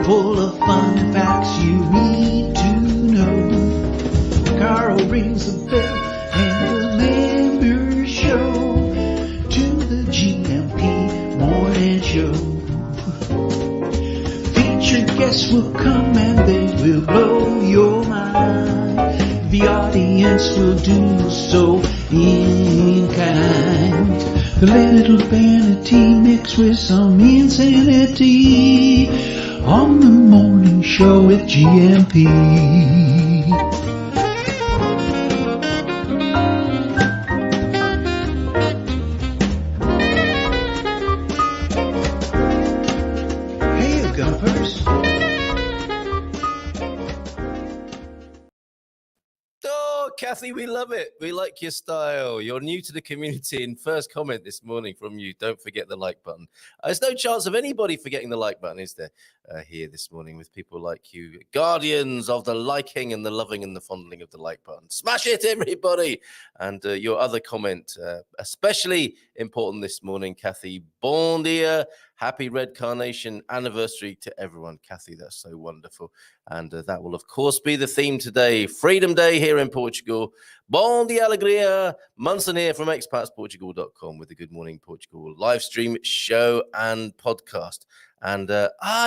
full of fun facts you need to know. Carl rings the bell and the members show to the GMP Morning Show. Featured guests will come and they will blow your mind. The audience will do so in kind. The little vanity mixed with some insanity on the morning show with GMP. Hey, Gumpers. Kathy, we love it. We like your style. You're new to the community, and first comment this morning from you, don't forget the like button. There's no chance of anybody forgetting the like button, is there, here this morning with people like you, guardians of the liking and the loving and the fondling of the like button. Smash it, everybody. And your other comment, especially important this morning, Kathy. Bon dia. Happy Red Carnation anniversary to everyone. Kathy, that's so wonderful. And that will, of course, be the theme today. Freedom Day here in Portugal. Bon dia alegria. Munson here from expatsportugal.com with the Good Morning Portugal live stream show and podcast. And,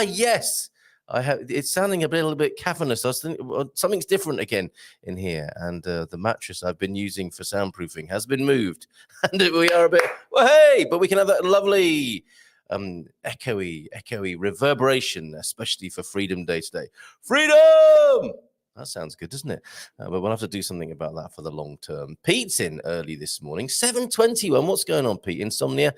yes, it's sounding a little bit cavernous. I was thinking, well, something's different again in here. And the mattress I've been using for soundproofing has been moved. And we are a bit, well, hey, but we can have that lovely echoey reverberation, especially for Freedom Day today. Freedom! That sounds good, doesn't it? But we'll have to do something about that for the long term. Pete's in early this morning, 7:21. What's going on, Pete? Insomnia?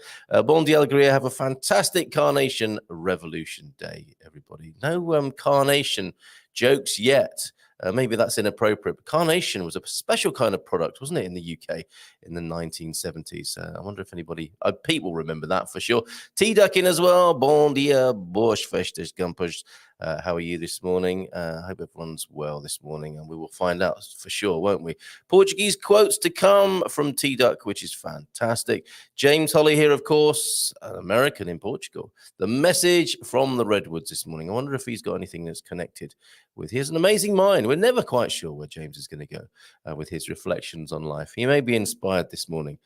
Bon dia alegria. Have a fantastic Carnation Revolution Day, everybody. No carnation jokes yet. Maybe that's inappropriate, but carnation was a special kind of product, wasn't it, in the UK in the 1970s? I wonder if anybody, Pete will remember that for sure. T-Duck in as well. Bon dia, Borschfestes Gumpers. How are you this morning? I hope everyone's well this morning, and we will find out for sure, won't we? Portuguese quotes to come from T-Duck, which is fantastic. James Holley here, of course, an American in Portugal. The message from the Redwoods this morning. I wonder if he's got anything that's connected with. He has an amazing mind. We're never quite sure where James is going to go with his reflections on life. He may be inspired this morning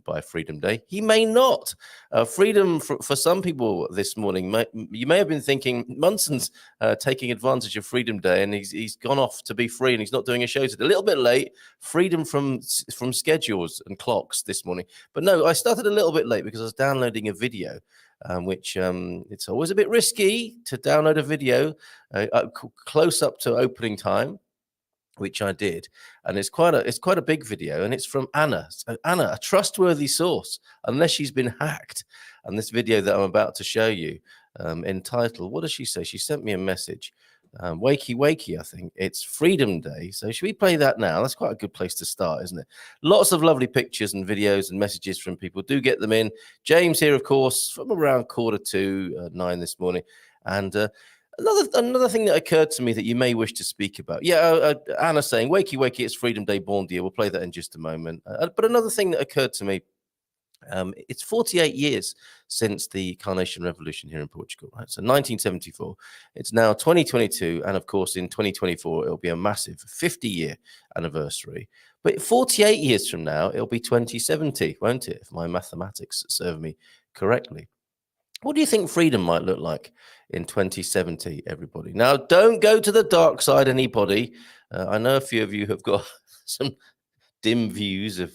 by Freedom Day. He may not. Freedom for some people this morning, you may have been thinking Munson's taking advantage of Freedom Day and he's gone off to be free and he's not doing a show today. A little bit late. Freedom from schedules and clocks this morning. But no, I started a little bit late because I was downloading a video, which it's always a bit risky to download a video close up to opening time, which I did, and it's quite a big video, and it's from Anna. So Anna, a trustworthy source, unless she's been hacked. And this video that I'm about to show you, entitled, what does she say? She sent me a message. Wakey, I think it's Freedom Day. So should we play that now? That's quite a good place to start, isn't it? Lots of lovely pictures and videos and messages from people. Do get them in. James here, of course, from around 9:15 this morning, and Another thing that occurred to me that you may wish to speak about. Yeah, Anna saying, wakey, it's Freedom Day, bon dia. We'll play that in just a moment. But another thing that occurred to me, it's 48 years since the Carnation Revolution here in Portugal, right? So 1974. It's now 2022. And of course, in 2024, it'll be a massive 50-year anniversary. But 48 years from now, it'll be 2070, won't it? If my mathematics serve me correctly. What do you think freedom might look like in 2070, everybody? Now, don't go to the dark side, anybody. I know a few of you have got some dim views of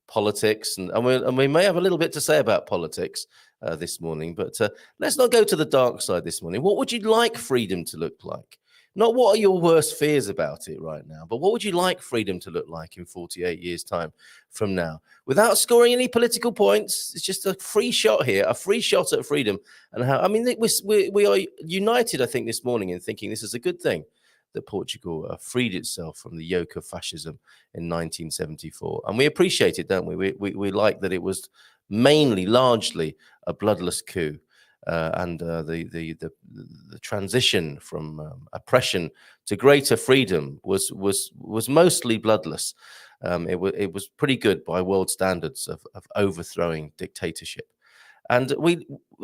politics, and we may have a little bit to say about politics this morning, but let's not go to the dark side this morning. What would you like freedom to look like? Not what are your worst fears about it right now, but what would you like freedom to look like in 48 years' time from now? Without scoring any political points, it's just a free shot here, a free shot at freedom. And how, I mean, we are united, I think, this morning in thinking this is a good thing that Portugal freed itself from the yoke of fascism in 1974. And we appreciate it, don't we? We like that it was largely a bloodless coup. And the transition from oppression to greater freedom was mostly bloodless. It was pretty good by world standards of overthrowing dictatorship. And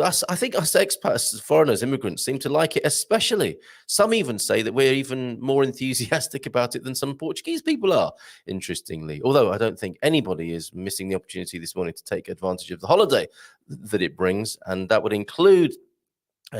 I think us expats, foreigners, immigrants, seem to like it especially. Some even say that we're even more enthusiastic about it than some Portuguese people are, interestingly. Although I don't think anybody is missing the opportunity this morning to take advantage of the holiday that it brings. And that would include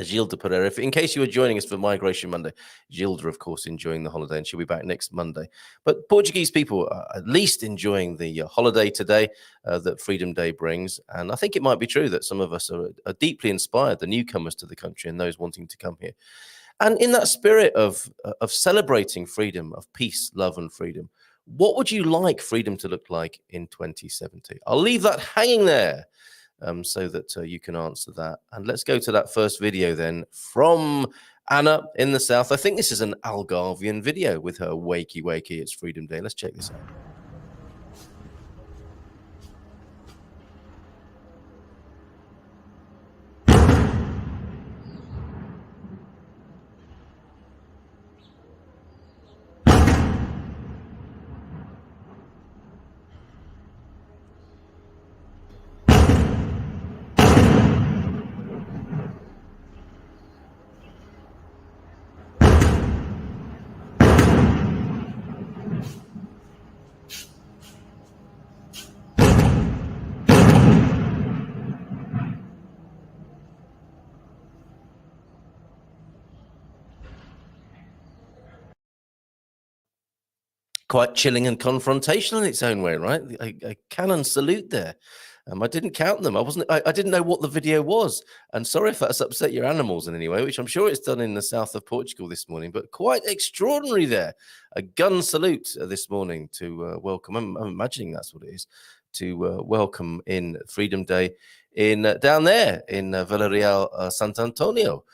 Gilda Pereira. In case you were joining us for Migration Monday, Gilda, of course, enjoying the holiday, and she'll be back next Monday. But Portuguese people are at least enjoying the holiday today that Freedom Day brings. And I think it might be true that some of us are deeply inspired, the newcomers to the country and those wanting to come here. And in that spirit of celebrating freedom, of peace, love, and freedom, what would you like freedom to look like in 2070? I'll leave that hanging there. So that you can answer that. And let's go to that first video then from Anna in the south. I think this is an Algarvian video with her wakey wakey. It's Freedom Day. Let's check this out. Quite chilling and confrontational in its own way, right? A cannon salute there. I didn't count them. I didn't know what the video was. And sorry if that's upset your animals in any way, which I'm sure it's done in the south of Portugal this morning, but quite extraordinary there. A gun salute this morning to welcome, I'm imagining that's what it is, to welcome in Freedom Day down there in Villarreal, Santo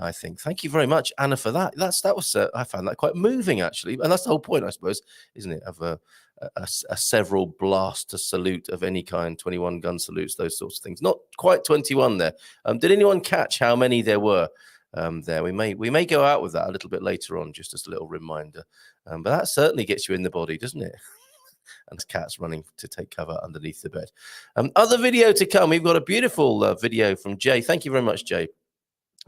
I think. Thank you very much, Anna, for that. That was I found that quite moving, actually, and that's the whole point, I suppose, isn't it? Of a several blast salute of any kind, 21 gun salutes, those sorts of things. Not quite 21 there. Did anyone catch how many there were there? We may go out with that a little bit later on, just as a little reminder. But that certainly gets you in the body, doesn't it? And cats running to take cover underneath the bed. Other video to come. We've got a beautiful video from Jay. Thank you very much, Jay,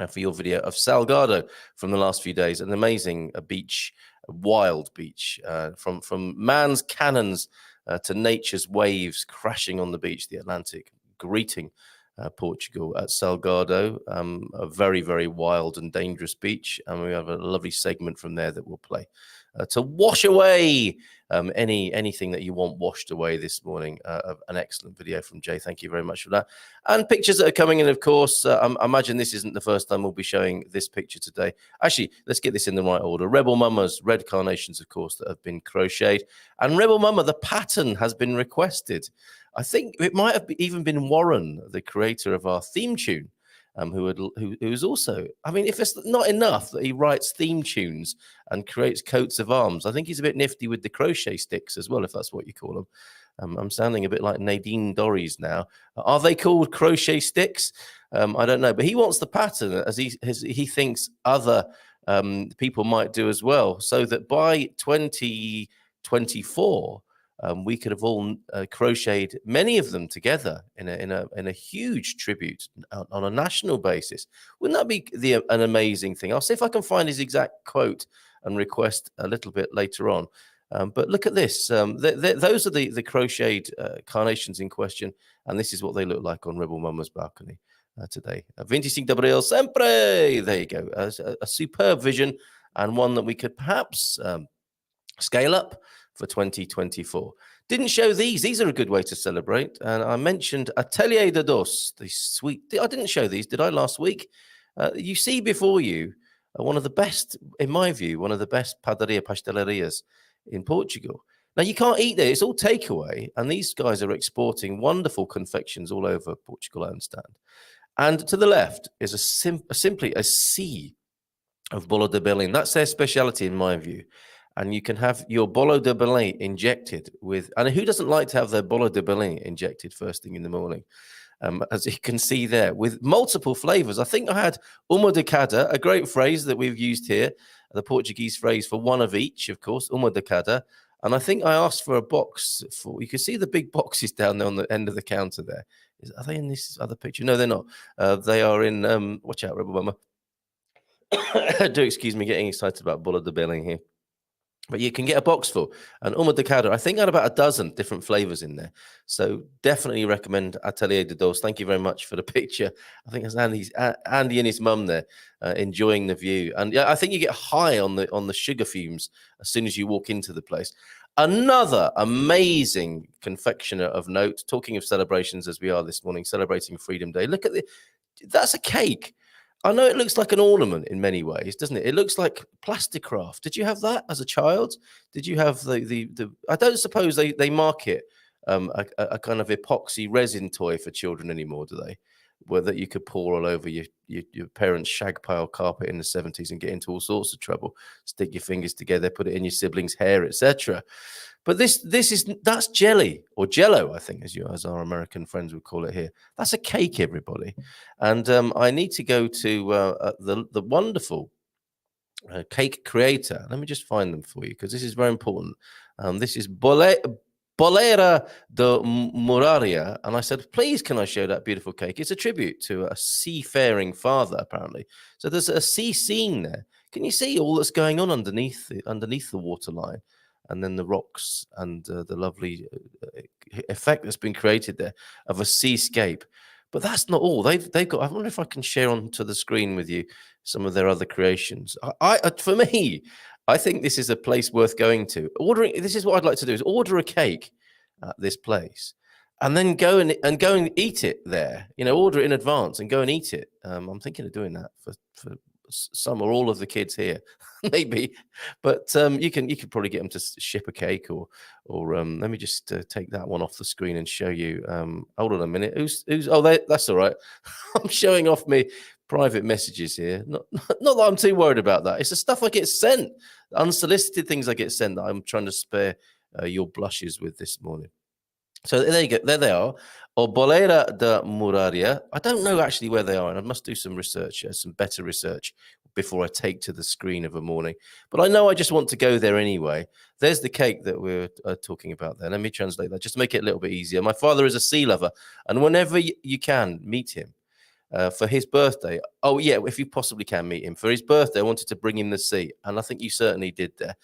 for your video of Salgado from the last few days. An amazing beach, a wild beach, from man's cannons to nature's waves crashing on the beach, the Atlantic, greeting Portugal at Salgado, a very, very wild and dangerous beach. And we have a lovely segment from there that we'll play to wash away anything that you want washed away this morning. An excellent video from Jay. Thank you very much for that. And pictures that are coming in, of course. I imagine this isn't the first time we'll be showing this picture today. Actually, let's get this in the right order. Rebel Mama's red carnations, of course, that have been crocheted. And Rebel Mama, the pattern has been requested. I think it might have even been Warren, the creator of our theme tune, who is also, I mean, if it's not enough that he writes theme tunes and creates coats of arms, I think he's a bit nifty with the crochet sticks as well, if that's what you call them. I'm sounding a bit like Nadine Dorries now. Are they called crochet sticks? I don't know, but he wants the pattern as he thinks other people might do as well, so that by 2024, we could have all crocheted many of them together in a huge tribute on a national basis. Wouldn't that be an amazing thing? I'll see if I can find his exact quote and request a little bit later on. But look at this. Those are the crocheted carnations in question, and this is what they look like on Rebel Mama's balcony today. 25 de Abril sempre. There you go. A superb vision, and one that we could perhaps scale up for 2024. Didn't show these. These are a good way to celebrate. And I mentioned Atelier de Dos, the sweet. I didn't show these, did I, last week? You see before you one of the best, in my view, one of the best padaria pastelerias in Portugal. Now, you can't eat there. It's all takeaway. And these guys are exporting wonderful confections all over Portugal, I understand. And to the left is simply a sea of bolo de Belém. That's their speciality, in my view. And you can have your bolo de Belém injected with, and who doesn't like to have their bolo de Belém injected first thing in the morning? As you can see there, with multiple flavors. I think I had uma de cada, a great phrase that we've used here, the Portuguese phrase for one of each, of course, uma de cada. And I think I asked for a box. You can see the big boxes down there on the end of the counter there Are they in this other picture? No, they're not. They are in. Watch out, Rebel Mama. Do excuse me, getting excited about Bola de Belling here. But you can get a box full. And Uma de Cada, I think, had about a dozen different flavors in there. So definitely recommend Atelier de Dos. Thank you very much for the picture. I think it's Andy and his mum there enjoying the view. And yeah, I think you get high on the sugar fumes as soon as you walk into the place. Another amazing confectioner of note, talking of celebrations as we are this morning, celebrating Freedom Day. Look at that's a cake. I know it looks like an ornament in many ways, doesn't it? It looks like plasticraft. Did you have that as a child? Did you have the I don't suppose they market a kind of epoxy resin toy for children anymore, do they? Where that you could pour all over your parents' shag pile carpet in the 70s and get into all sorts of trouble. Stick your fingers together, put it in your siblings' hair, etc. But that's jelly or jello, I think, as our American friends would call it here. That's a cake, everybody. And I need to go to the wonderful cake creator. Let me just find them for you because this is very important. This is Bolera de Muraria. And I said, please, can I show that beautiful cake? It's a tribute to a seafaring father, apparently. So there's a sea scene there. Can you see all that's going on underneath the waterline? And then the rocks and the lovely effect that's been created there of a seascape. But that's not all. They've got. I wonder if I can share onto the screen with you some of their other creations. For me, I think this is a place worth going to. This is what I'd like to do: is order a cake at this place, and then go and eat it there. You know, order it in advance and go and eat it. I'm thinking of doing that for some or all of the kids here, maybe. But you could probably get them to ship a cake or let me just take that one off the screen and show you. Hold on a minute. Who's? Oh, that's all right. I'm showing off my private messages here. Not that I'm too worried about that. It's the stuff I get sent, unsolicited things I get sent that I'm trying to spare your blushes with this morning. So there you go. There they are. Or Bolera de Muraria. I don't know actually where they are, and I must do some research, some better research before I take to the screen of a morning. But I know I just want to go there anyway. There's the cake that we're talking about there. Let me translate that just to make it a little bit easier. My father is a sea lover, and whenever you can, meet him. For his birthday. Oh, yeah, if you possibly can meet him. For his birthday, I wanted to bring him the sea. And I think you certainly did there,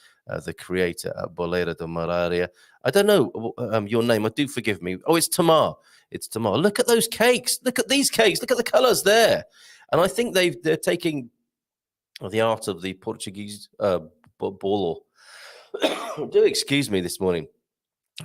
the creator at Bolera de Muraria. I don't know your name. Do forgive me. Oh, it's Tamar. It's Tamar. Look at those cakes. Look at these cakes. Look at the colors there. And I think they're taking the art of the Portuguese bolo. Do excuse me this morning.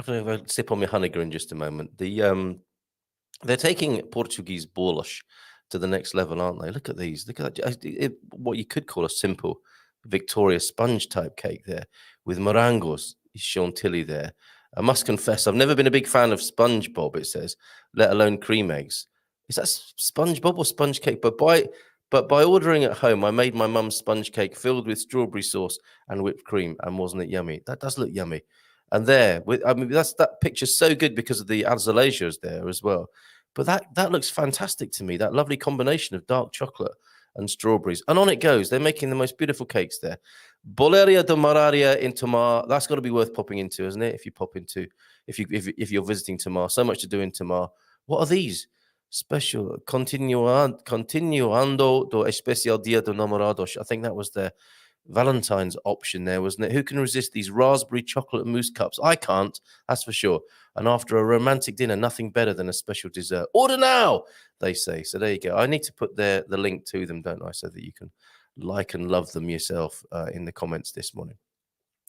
I'll sip on my Honecker in just a moment. They're taking Portuguese bolos to the next level, aren't they? Look at these. Look at that. What you could call a simple Victoria sponge type cake there with morangos, chantilly there. I must confess, I've never been a big fan of SpongeBob, it says, let alone cream eggs. Is that SpongeBob or sponge cake? But by ordering at home, I made my mum's sponge cake filled with strawberry sauce and whipped cream, and wasn't it yummy? That does look yummy. And that picture's so good because of the azulejos there as well. But that looks fantastic to me, that lovely combination of dark chocolate and strawberries. And on it goes. They're making the most beautiful cakes there. Bolera de Muraria in Tamar. That's got to be worth popping into, isn't it? If you're visiting Tamar. So much to do in Tamar. What are these? Special continuando do especial dia de namorados. I think that was their Valentine's option there, wasn't it? Who can resist these raspberry chocolate mousse cups? I can't, that's for sure. And after a romantic dinner, nothing better than a special dessert. Order now, they say. So there you go. I need to put the link to them, don't I, so that you can like and love them yourself in the comments this morning.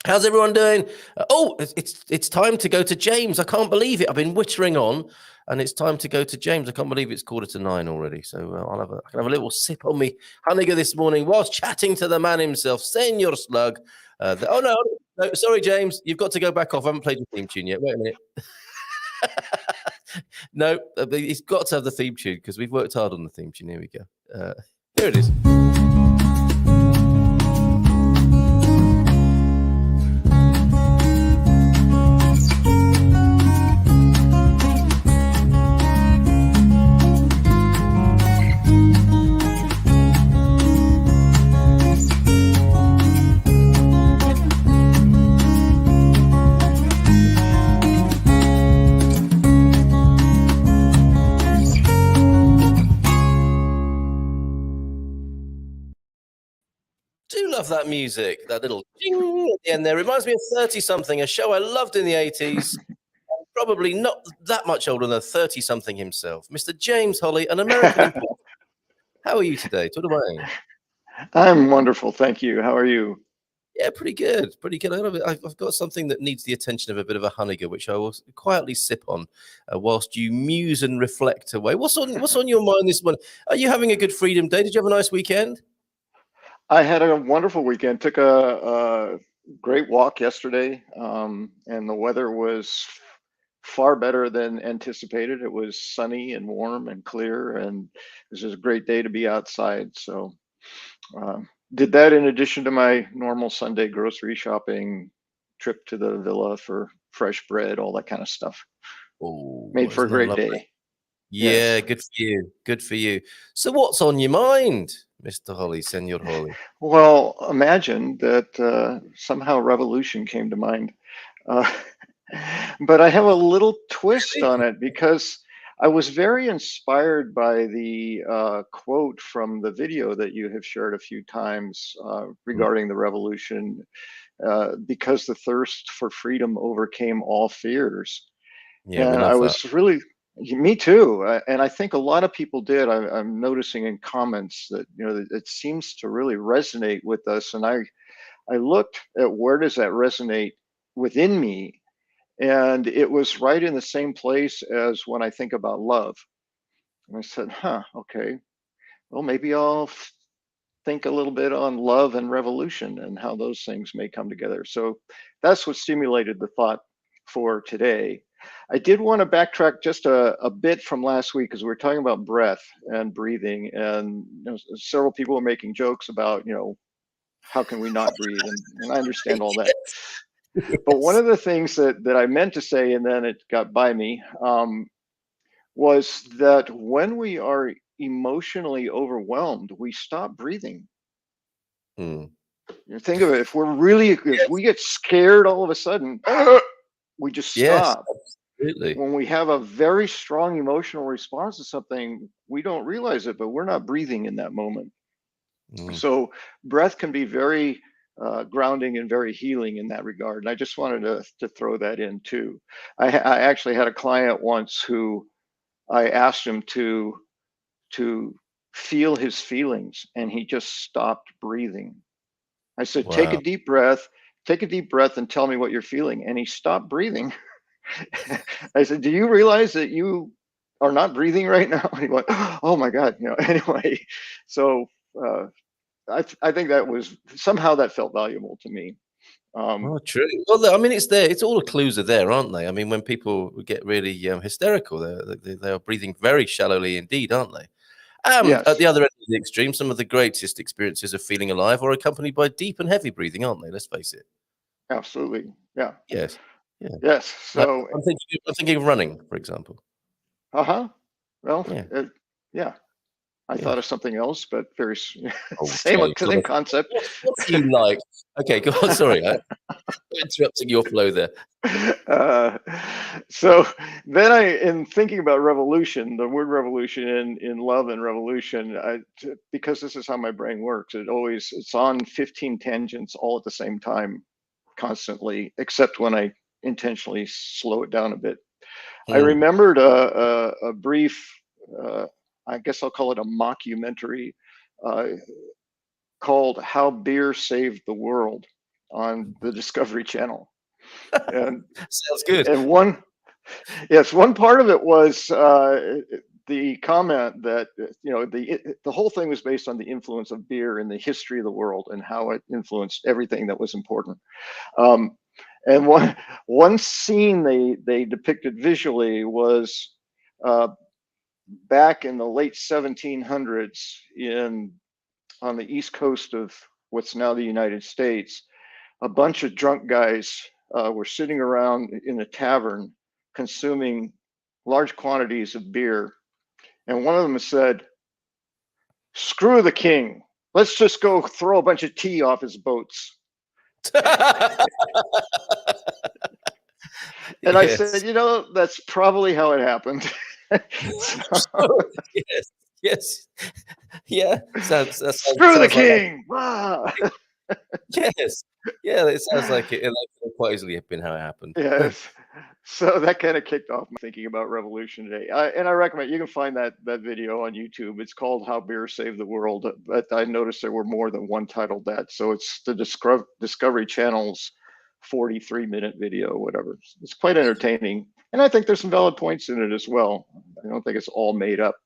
How's everyone doing? It's time to go to James. I can't believe it. I've been wittering on, and it's time to go to James. I can't believe it's 8:45 already. So I can have a little sip on me Honecker this morning whilst chatting to the man himself, Senor Slug. No, sorry, James. You've got to go back off. I haven't played the theme tune yet. Wait a minute. No, he's got to have the theme tune because we've worked hard on the theme tune. Here we go. Here it is. Do love that music, that little ding at the end there. Reminds me of 30-something, a show I loved in the 80s. Probably not that much older than 30-something himself, Mr. James Holley, an American in Portugal. How are you today? Talk away. I'm wonderful, thank you. How are you? Yeah, pretty good, pretty good. I've got something that needs the attention of a bit of a honeygir, which I will quietly sip on whilst you muse and reflect away. What's on your mind this morning? Are you having a good Freedom Day? Did you have a nice weekend? I had a wonderful weekend. Took a great walk yesterday, and the weather was far better than anticipated. It was sunny and warm and clear, and this is a great day to be outside. So, uh, did that in addition to my normal Sunday grocery shopping trip to the villa for fresh bread, all that kind of stuff. Oh, Made for a isn't that great lovely? day. Yeah, Yes. good for you. Good for you. So, what's on your mind, Mr. Holley, Senor Holley? Well, imagine that somehow revolution came to mind. Uh, but I have a little twist on it because I was very inspired by the quote from the video that you have shared a few times regarding the revolution, because the thirst for freedom overcame all fears. Yeah, we And I love that. was really, me too. And I think a lot of people did. I'm noticing in comments that, it seems to really resonate with us. And I looked at where does that resonate within me, and it was right in the same place as when I think about love. And I said, okay, well, maybe I'll think a little bit on love and revolution and how those things may come together. So that's what stimulated the thought for today. I did want to backtrack just a bit from last week because we were talking about breath and breathing, and several people were making jokes about, how can we not breathe? And I understand all that. But one Yes. of the things that I meant to say, and then it got by me, was that when we are emotionally overwhelmed, we stop breathing. Hmm. Think of it. If we get scared all of a sudden, we just Yes, stop. absolutely. When we have a very strong emotional response to something, we don't realize it, but we're not breathing in that moment. Mm. So breath can be very grounding and very healing in that regard. And I just wanted to throw that in too. I actually had a client once who I asked him to feel his feelings, and he just stopped breathing. I said, Wow. take a deep breath and tell me what you're feeling. And he stopped breathing. I said, do you realize that you are not breathing right now? And he went, oh my God, anyway. So uh, I think that was somehow that felt valuable to me. Oh, true. Well, I mean, it's there. It's all the clues are there, aren't they? I mean, when people get really hysterical, they are breathing very shallowly indeed, aren't they? And at Yes, the other end of the extreme, some of the greatest experiences of feeling alive are accompanied by deep and heavy breathing, aren't they? Let's face it. absolutely. Yeah. Yes. Yeah. Yes. Like So, I'm thinking of running, for example. uh-huh. Well, Yeah. yeah. I Yeah. thought of something else, but very Okay. same concept. What do you like? Okay, go on. Sorry, I'm interrupting your flow there. uh, so then in thinking about revolution, the word revolution in love and revolution, because this is how my brain works, it's on 15 tangents all at the same time, constantly, except when I intentionally slow it down a bit. I Hmm. remembered a brief, I guess I'll call it a mockumentary, uh, called "How Beer Saved the World" on the Discovery Channel, and Sounds good. and one part of it was the comment that the whole thing was based on the influence of beer in the history of the world and how it influenced everything that was important. Um, and one scene they depicted visually was uh, back in the late 1700s on the east coast of what's now the United States. A bunch of drunk guys were sitting around in a tavern consuming large quantities of beer. And one of them said, screw the king. Let's just go throw a bunch of tea off his boats. And I said, Yes. that's probably how it happened. So, Yes. Yes. Yeah. Screw the Sounds like that. king. Ah! Yes. Yeah, it sounds like it could quite easily have been how it happened. Yes. So that kind of kicked off my thinking about revolution today. And I recommend you can find that video on YouTube. It's called "How Beer Saved the World," but I noticed there were more than one titled that. So it's the Discovery Channel's 43-minute video, whatever. It's quite entertaining, and I think there's some valid points in it as well. I don't think it's all made up.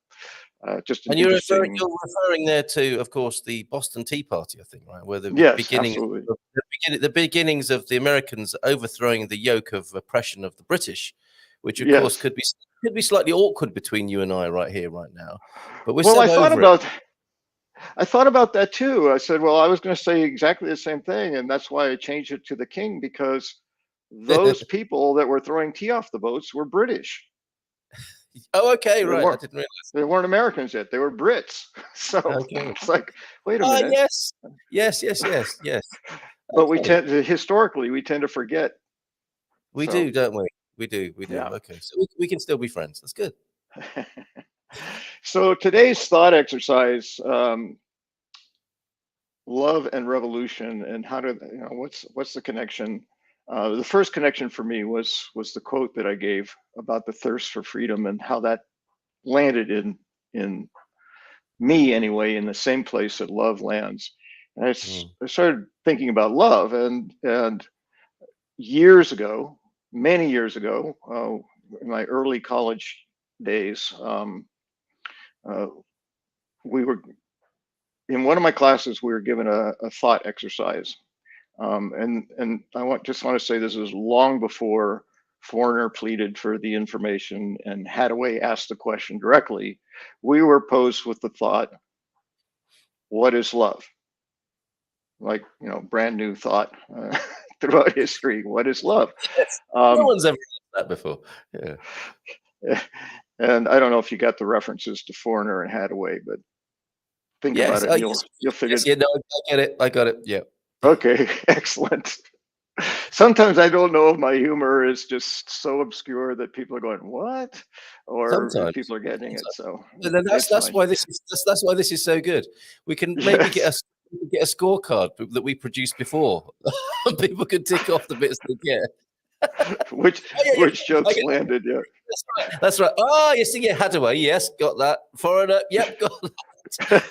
Just an And interesting. you're referring there to, of course, the Boston Tea Party, I think, right? Where Yes, absolutely. the beginnings of the Americans overthrowing the yoke of oppression of the British, which of course Yes. could be slightly awkward between you and I right here, right now. But we're Well, so over it. I thought about that too. I said, well, I was going to say exactly the same thing, and that's why I changed it to the king, because those people that were throwing tea off the boats were British. Oh, okay, They right. I weren't, didn't realize. they weren't Americans yet. They were Brits. So Okay. it's like, wait a minute. Yes. But Okay. historically, we tend to forget. We So, do, don't we? We do. yeah. Okay, so we can still be friends. That's good. So today's thought exercise, love and revolution, and how to, what's the connection? The first connection for me was the quote that I gave about the thirst for freedom, and how that landed in me anyway, in the same place that love lands. And I started thinking about love, and years ago, many years ago, in my early college days, we were in one of my classes. We were given a thought exercise, and I just want to say this was long before Foreigner pleaded for the information and Hadaway asked the question directly. We were posed with the thought, what is love? Like, brand new thought throughout history. What is love? Yes. No one's ever heard that before. Yeah. And I don't know if you got the references to Foreigner and Hadaway, but think about it. You'll figure. Yes, yeah, no, I get it. I got it. Yeah. Okay, excellent. Sometimes I don't know if my humor is just so obscure that people are going, "What?" or if Sometimes. people are getting it. So That's why this is so good. We can maybe get a scorecard that we produced before. People can tick off the bits they get. which jokes landed. Yeah, that's right. Oh, you see, Hadaway. Yes, got that. Foreigner. Yep, got that.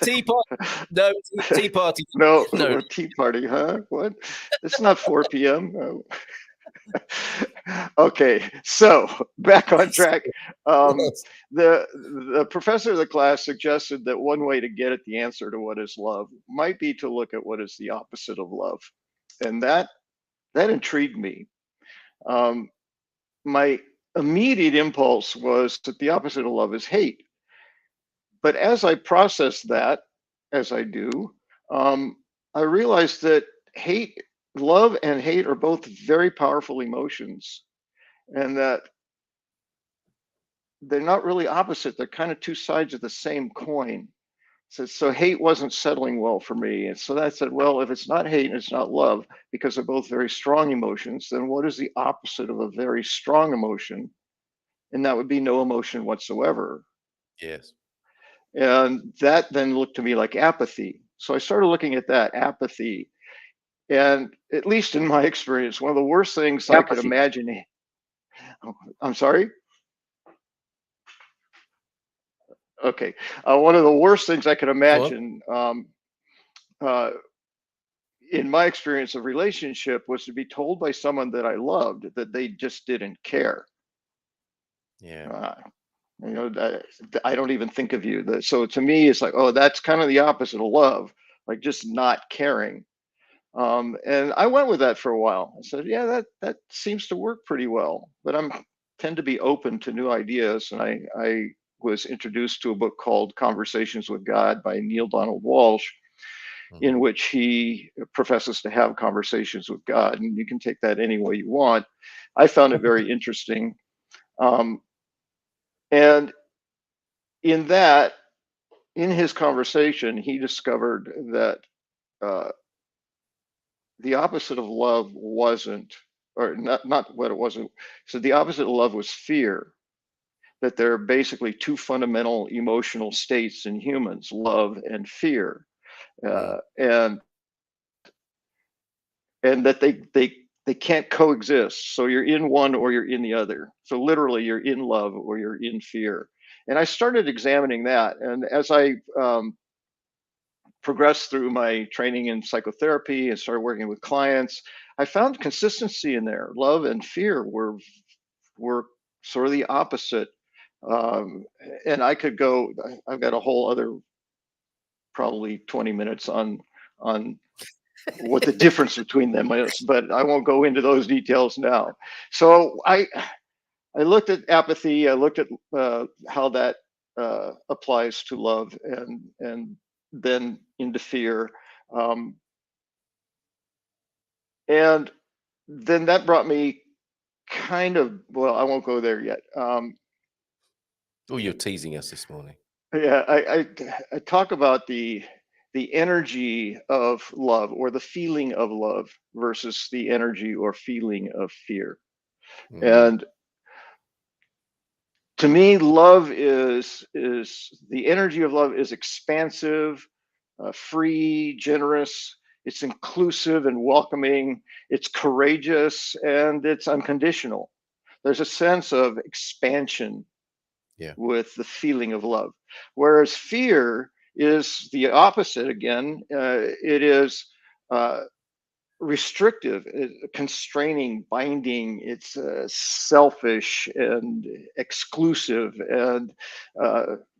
Tea Party. No, Tea Party. No, Tea Party, huh? What? It's not 4 p.m. Oh. Okay, so back on track. The professor of the class suggested that one way to get at the answer to what is love might be to look at what is the opposite of love, and that intrigued me. My immediate impulse was that the opposite of love is hate. But as I processed that, as I do, I realized that love and hate are both very powerful emotions, and that they're not really opposite. They're kind of two sides of the same coin. So hate wasn't settling well for me. And so I said, well, if it's not hate and it's not love, because they're both very strong emotions, then what is the opposite of a very strong emotion? And that would be no emotion whatsoever. Yes. And that then looked to me like apathy. So I started looking at that apathy. And at least in my experience, one of the worst things I could imagine. I'm sorry? Okay. One of the worst things I could imagine in my experience of relationship was to be told by someone that I loved that they just didn't care. Yeah. I don't even think of you. So to me, it's like, oh, that's kind of the opposite of love, like just not caring. And I went with that for a while. I said, yeah, that seems to work pretty well. But I tend to be open to new ideas, and I was introduced to a book called Conversations with God by Neil Donald Walsh, in which he professes to have conversations with God, and you can take that any way you want. I found it very interesting. And in his conversation, he discovered that the opposite of love wasn't, or not what it wasn't. So the opposite of love was fear. that there are basically two fundamental emotional states in humans: love and fear, and that they can't coexist. So you're in one or you're in the other. So literally, you're in love or you're in fear. And I started examining that, and as I progressed through my training in psychotherapy and started working with clients, I found consistency in there. Love and fear were sort of the opposite. And I could go. I've got a whole other probably 20 minutes on what the difference between them is, but I won't go into those details now. So I looked at apathy. I looked at how that applies to love, and then into fear, and then that brought me kind of, well, I won't go there yet. Oh, you're teasing us this morning. Yeah, I talk about the energy of love, or the feeling of love, versus the energy or feeling of fear. And to me, love is the energy of love is expansive, free, generous. It's inclusive and welcoming. It's courageous, and it's unconditional. There's a sense of expansion with the feeling of love. Whereas fear is the opposite again. It is restrictive, constraining, binding. It's selfish and exclusive and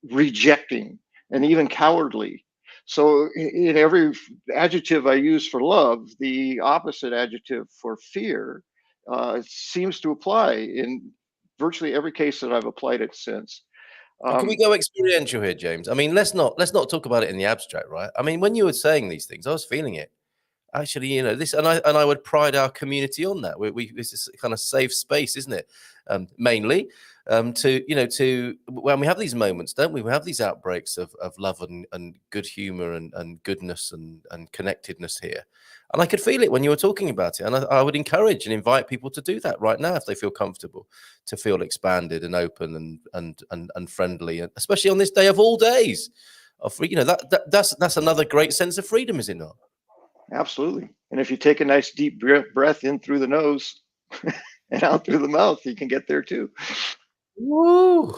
rejecting and even cowardly. So in every adjective I use for love, the opposite adjective for fear seems to apply in virtually every case that I've applied it since. Can we go experiential here, James? I mean, let's not talk about it in the abstract, right? I mean, when you were saying these things, I was feeling it. Actually, you know, this, and I would pride our community on that. We this is kind of safe space, isn't it? Mainly, to when we have these moments, don't we? We have these outbreaks of love and good humor and goodness and connectedness here. And I could feel it when you were talking about it. And I would encourage and invite people to do that right now if they feel comfortable, to feel expanded and open and friendly, especially on this day of all days. That's another great sense of freedom, is it not? Absolutely. And if you take a nice deep breath in through the nose and out through the mouth, you can get there too. Woo!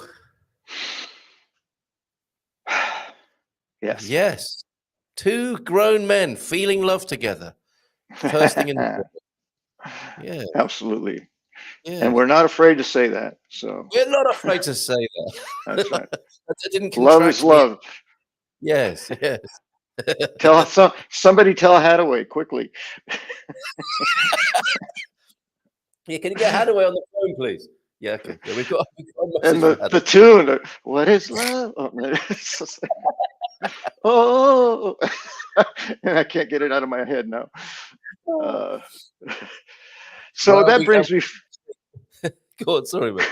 Yes. Yes. Two grown men feeling love together. First thing in the morning. Yeah. Absolutely. Yes. And we're not afraid to say that. So we're not afraid to say that. That's right. That didn't love is love. Yes, yes. Somebody tell Hadaway quickly. Yeah, can you get Hadaway on the phone, please? Yeah, okay. Yeah, we've got and the tune. What is love? Oh, and I can't get it out of my head now. So well, that brings me. Go on, sorry, mate.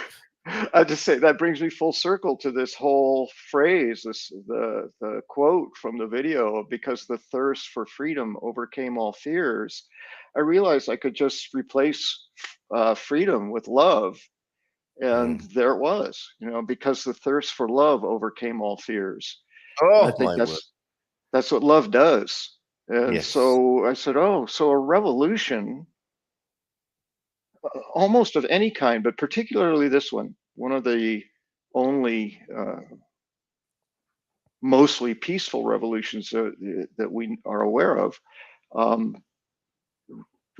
I just say that brings me full circle to this whole phrase, the quote from the video, because the thirst for freedom overcame all fears. I realized I could just replace freedom with love, and there it was, because the thirst for love overcame all fears. Oh, I think that's what love does. And yes. So I said, so a revolution, almost of any kind, but particularly this one of the only mostly peaceful revolutions that we are aware of.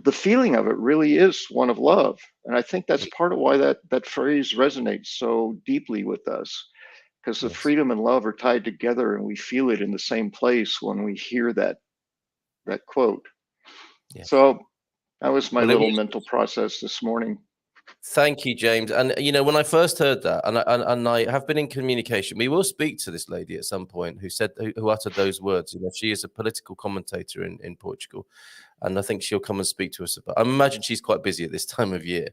The feeling of it really is one of love. And I think that's part of why that phrase resonates so deeply with us, because the freedom and love are tied together, and we feel it in the same place when we hear that quote. Yes. So that was my little mental process this morning. Thank you, James. And when I first heard that, and I have been in communication, we will speak to this lady at some point who uttered those words. She is a political commentator in Portugal, and I think she'll come and speak to us about. I imagine she's quite busy at this time of year,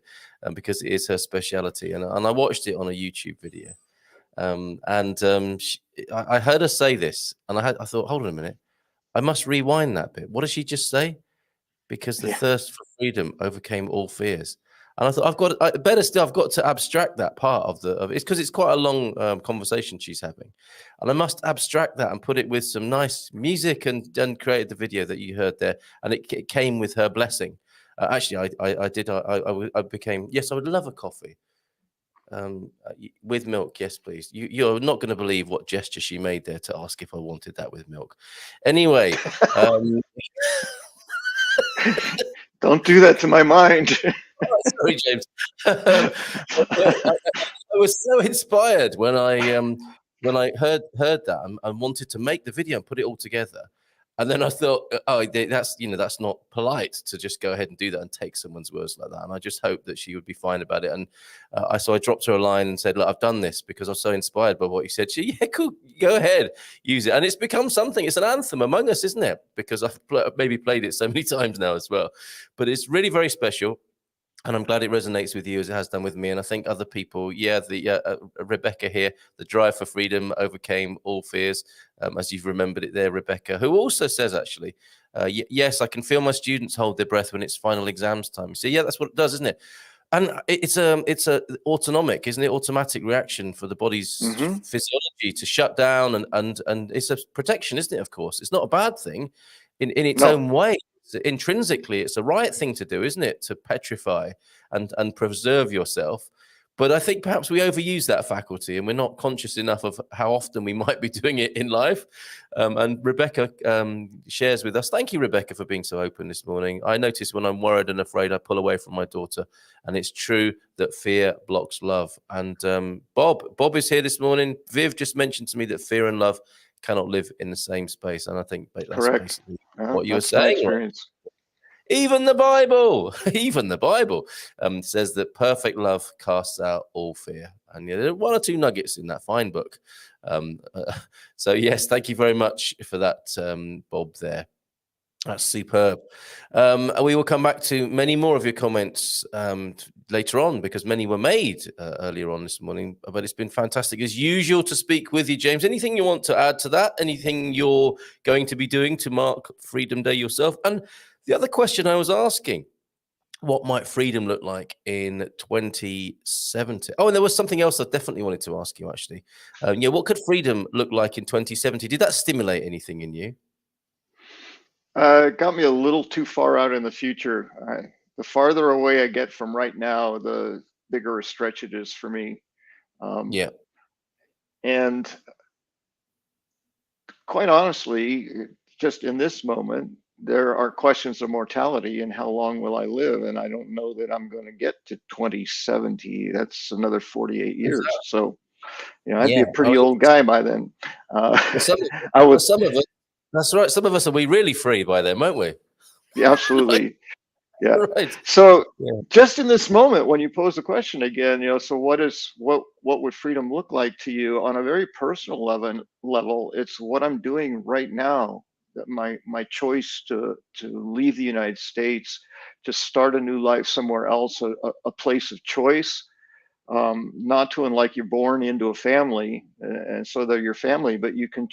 because it is her speciality. And I watched it on a YouTube video, I heard her say this, and I thought, hold on a minute, I must rewind that bit. What did she just say? Because the thirst for freedom overcame all fears. And I thought I've got to abstract that part of it's because it's quite a long conversation she's having, and I must abstract that and put it with some nice music and create the video that you heard there, and it came with her blessing. Actually, I became, yes, I would love a coffee with milk, yes, please. You're not going to believe what gesture she made there to ask if I wanted that with milk. Anyway. Don't do that to my mind. Sorry, James. I was so inspired when I heard that and wanted to make the video and put it all together. And then I thought, that's not polite to just go ahead and do that and take someone's words like that. And I just hoped that she would be fine about it. And so I dropped her a line and said, look, I've done this because I was so inspired by what you said. Yeah, cool, go ahead, use it. And it's become something. It's an anthem among us, isn't it? Because I've maybe played it so many times now as well. But it's really very special. And I'm glad it resonates with you as it has done with me. And I think other people, Rebecca here, the drive for freedom overcame all fears, as you've remembered it there, Rebecca, who also says, actually, yes, I can feel my students hold their breath when it's final exams time. So, yeah, that's what it does, isn't it? And it's a autonomic, isn't it? Automatic reaction for the body's physiology to shut down. And it's a protection, isn't it? Of course, it's not a bad thing in its own way. Intrinsically, it's the right thing to do, isn't it, to petrify and preserve yourself? But I think perhaps we overuse that faculty and we're not conscious enough of how often we might be doing it in life. And Rebecca shares with us. Thank you, Rebecca, for being so open this morning. I notice when I'm worried and afraid, I pull away from my daughter. And it's true that fear blocks love. And Bob is here this morning. Viv just mentioned to me that fear and love cannot live in the same space. And I think that's correct. Basically what you were saying. Experience. Even the Bible says that perfect love casts out all fear. And there are one or two nuggets in that fine book. So, yes, thank you very much for that, Bob, there. That's superb. We will come back to many more of your comments later on because many were made earlier on this morning. But it's been fantastic, as usual, to speak with you, James. Anything you want to add to that? Anything you're going to be doing to mark Freedom Day yourself? And the other question I was asking, what might freedom look like in 2070? Oh, and there was something else I definitely wanted to ask you, actually. What could freedom look like in 2070? Did that stimulate anything in you? It got me a little too far out in the future. The farther away I get from right now, the bigger a stretch it is for me. And quite honestly, just in this moment, there are questions of mortality and how long will I live? And I don't know that I'm going to get to 2070. That's another 48 years. So, I'd be a pretty old guy by then. Some of us. That's right. Some of us will be really free by then, won't we? Yeah, absolutely. Yeah. Right. So just in this moment, when you pose the question again, so what would freedom look like to you on a very personal level? It's what I'm doing right now. That my choice to leave the United States, to start a new life somewhere else, a place of choice. Not to, like you're born into a family, and so they're your family, but you can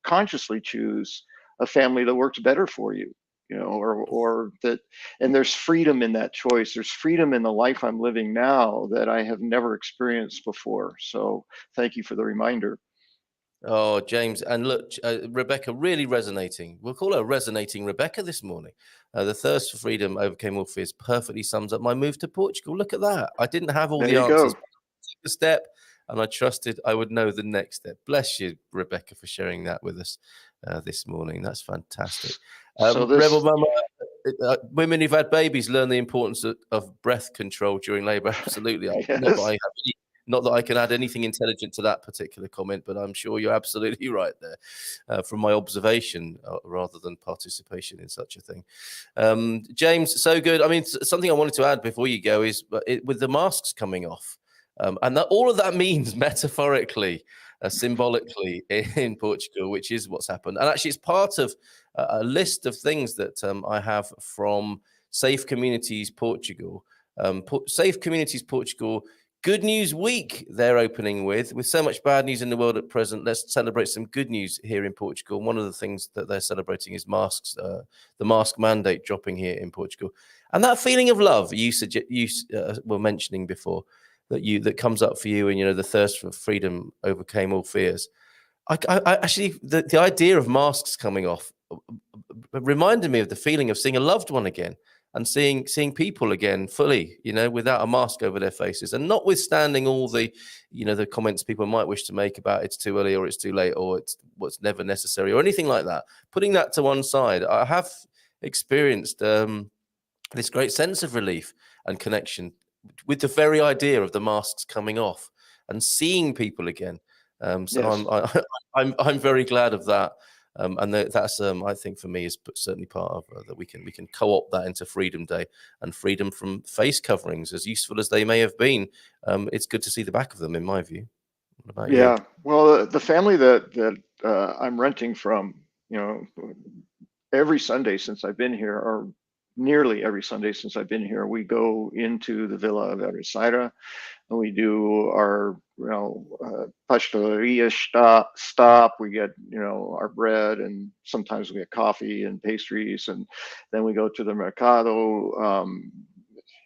consciously choose a family that works better for you, or that, and there's freedom in that choice. There's freedom in the life I'm living now that I have never experienced before. So thank you for the reminder. Oh, James, and look, Rebecca, really resonating. We'll call her resonating Rebecca this morning. The thirst for freedom overcame all fears perfectly sums up my move to Portugal. Look at that. I didn't have all the answers. Took the step, and I trusted I would know the next step. Bless you, Rebecca, for sharing that with us this morning. That's fantastic. Rebel Mama, women who've had babies learn the importance of breath control during labour. Absolutely. Yes. Not that I can add anything intelligent to that particular comment, but I'm sure you're absolutely right there from my observation rather than participation in such a thing. James, so good. I mean, something I wanted to add before you go is with the masks coming off, and all of that means metaphorically, symbolically in Portugal, which is what's happened. And actually, it's part of a list of things that I have from Safe Communities Portugal. Safe Communities Portugal Good news week they're opening with so much bad news in the world at present. Let's celebrate some good news here in Portugal. One of the things that they're celebrating is masks, the mask mandate dropping here in Portugal, and that feeling of love you were mentioning before that comes up for you, and the thirst for freedom overcame all fears. I actually the idea of masks coming off reminded me of the feeling of seeing a loved one again. And seeing people again fully, without a mask over their faces, and notwithstanding all the, the comments people might wish to make about it's too early or it's too late or it's what's never necessary or anything like that. Putting that to one side, I have experienced this great sense of relief and connection with the very idea of the masks coming off and seeing people again. So yes. I'm very glad of that. And that's I think for me is certainly part of that we can co-opt that into Freedom Day and freedom from face coverings, as useful as they may have been. It's good to see the back of them, in my view. What about you? Well, the family that I'm renting from, every Sunday since I've been here, or nearly every Sunday since I've been here, we go into the Villa of Ericeira and we do our pastelaria stop. We get our bread, and sometimes we get coffee and pastries, and then we go to the mercado.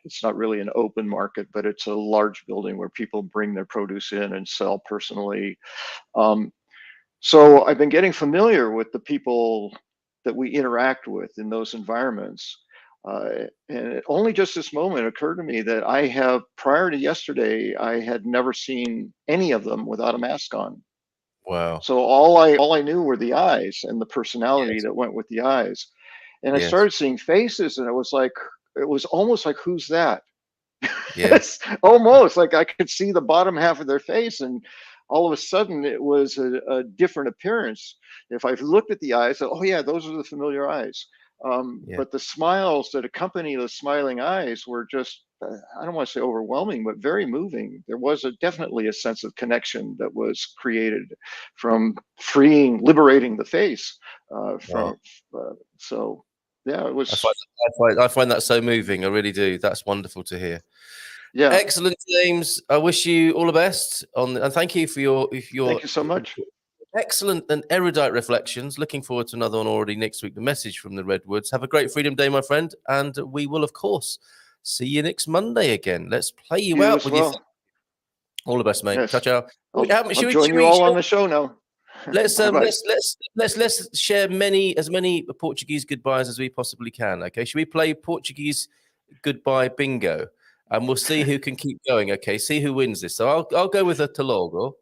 It's not really an open market, but it's a large building where people bring their produce in and sell personally. So I've been getting familiar with the people that we interact with in those environments. And only just this moment occurred to me that prior to yesterday, I had never seen any of them without a mask on. Wow. So all I knew were the eyes and the personality that went with the eyes. And I started seeing faces, and it was almost like, who's that? Yes. Almost like I could see the bottom half of their face, and all of a sudden it was a different appearance. If I looked at the eyes, oh yeah, those are the familiar eyes. But the smiles that accompany the smiling eyes were just, I don't want to say overwhelming, but very moving. There was definitely a sense of connection that was created from liberating the face. So yeah, it was. I find that so moving. I really do. That's wonderful to hear. Yeah. Excellent, James. I wish you all the best and thank you for your. Thank you so much. Excellent and erudite reflections. Looking forward to another one already next week. The message from the Redwoods. Have a great Freedom Day, my friend. And we will, of course, see you next Monday again. Let's play you out with you. All the best, mate. Yes. Ciao, ciao. I'll join you all on the show now. Let's share as many Portuguese goodbyes as we possibly can. Okay, should we play Portuguese goodbye bingo, and we'll see who can keep going. Okay, see who wins this. So I'll go with a Talogo.